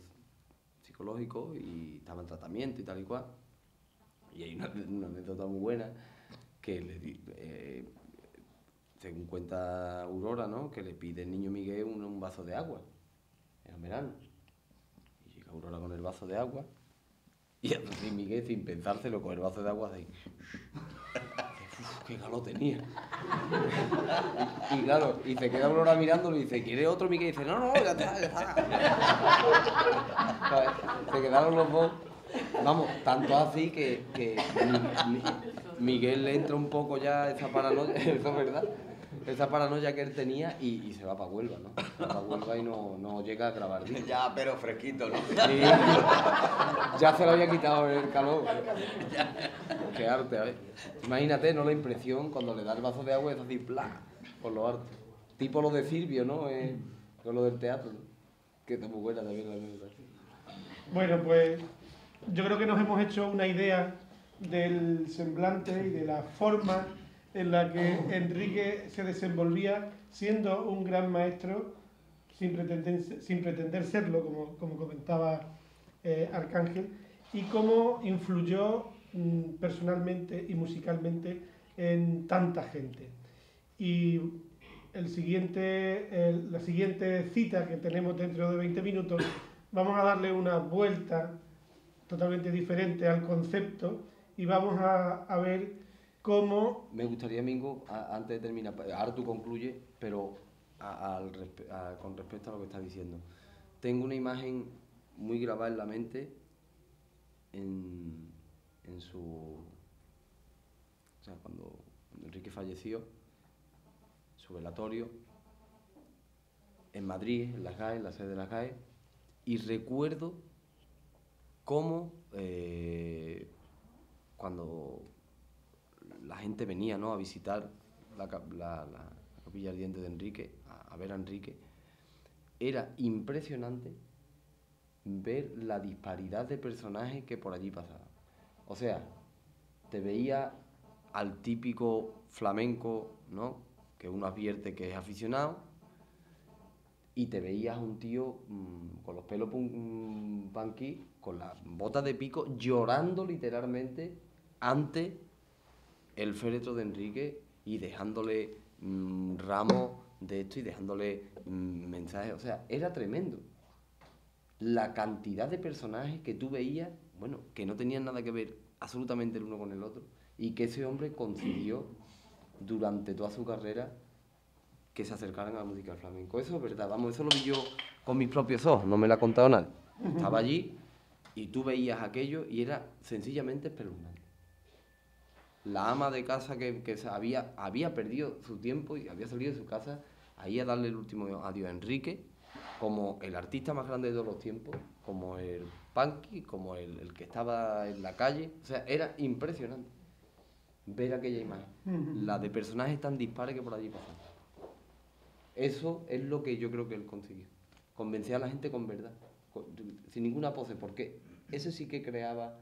psicológicos, y estaba en tratamiento y tal y cual. Y hay una anécdota muy buena que según cuenta Aurora, ¿no?, que le pide el niño Miguel un vaso de agua, era verano. Y llega Aurora con el vaso de agua, y así Miguel, sin pensárselo, con el vaso de agua, así, ¡uf, qué calor tenía! Y claro, y se queda Aurora mirándolo y dice, ¿quiere otro? Miguel dice, no, ya está, ya está. Se quedaron los dos, vamos, tanto así que Miguel le entra un poco ya esa paranoia, eso es verdad, esa paranoia que él tenía, y se va para Huelva, ¿no? Se va para Huelva y no llega a grabar discos. Ya, pero fresquito, ¿no? Sí, ya se lo había quitado el calor. Qué arte, a ver. Imagínate, ¿no?, la impresión cuando le da el vaso de agua es así, ¡plá!, por lo arte. Tipo lo de Silvio, ¿no? Con lo del teatro, ¿no? Que está muy buena también la anécdota. Bueno, pues yo creo que nos hemos hecho una idea del semblante y de la forma en la que Enrique se desenvolvía siendo un gran maestro, sin pretender serlo, como comentaba Arcángel, y cómo influyó personalmente y musicalmente en tanta gente. Y la siguiente cita que tenemos dentro de 20 minutos, vamos a darle una vuelta totalmente diferente al concepto y vamos a ver cómo... Me gustaría, Mingo, antes de terminar, ahora tú concluye, pero con respecto a lo que estás diciendo, tengo una imagen muy grabada en la mente cuando Enrique falleció, su velatorio, en Madrid, en las GAE, en la sede de las GAE, y recuerdo cómo cuando la gente venía, ¿no?, a visitar la capilla ardiente de Enrique, a ver a Enrique, era impresionante ver la disparidad de personajes que por allí pasaban. O sea, te veía al típico flamenco, ¿no?, que uno advierte que es aficionado, y te veías a un tío con los pelos punky, con las botas de pico, llorando literalmente ante el féretro de Enrique y dejándole ramos de esto y dejándole mensajes. O sea, era tremendo la cantidad de personajes que tú veías, bueno, que no tenían nada que ver absolutamente el uno con el otro, y que ese hombre consiguió durante toda su carrera que se acercaran a la música del flamenco. Eso es verdad, vamos, eso lo vi yo con mis propios ojos, no me lo ha contado nadie. Estaba allí y tú veías aquello y era sencillamente espeluznante. La ama de casa que había perdido su tiempo y había salido de su casa ahí a darle el último adiós a Enrique, como el artista más grande de todos los tiempos, como el punky, como el que estaba en la calle. O sea, era impresionante ver aquella imagen, la de personajes tan dispares que por allí pasaban. Eso es lo que yo creo que él consiguió, convencer a la gente con verdad, sin ninguna pose, porque ese sí que creaba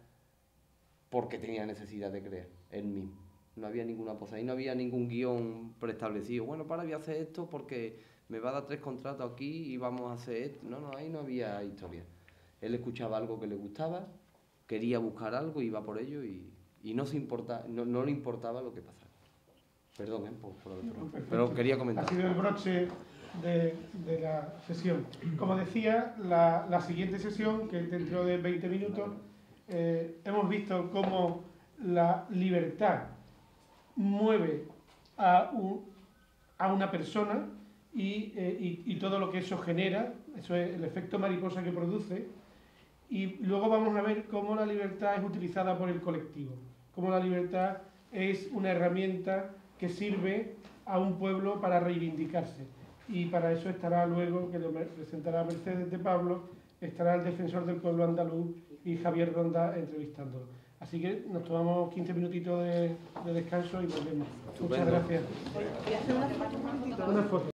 porque tenía necesidad de creer, él mismo. No había ninguna pose, ahí no había ningún guión preestablecido. Bueno, para voy a hacer esto porque me va a dar 3 contratos aquí y vamos a hacer esto. No, ahí no había historia. Él escuchaba algo que le gustaba, quería buscar algo, iba por ello y no le importaba lo que pasara. Perdón, pero quería comentar. Ha sido el broche de la sesión. Como decía, la siguiente sesión, que es dentro de 20 minutos, hemos visto cómo la libertad mueve a una persona y todo lo que eso genera, eso es el efecto mariposa que produce, y luego vamos a ver cómo la libertad es utilizada por el colectivo, cómo la libertad es una herramienta que sirve a un pueblo para reivindicarse y para eso estará luego, que lo presentará Mercedes de Pablo, estará el defensor del pueblo andaluz y Javier Ronda entrevistándolo. Así que nos tomamos 15 minutitos de descanso y volvemos. Muchas gracias. Voy a hacer una foto. Una foto.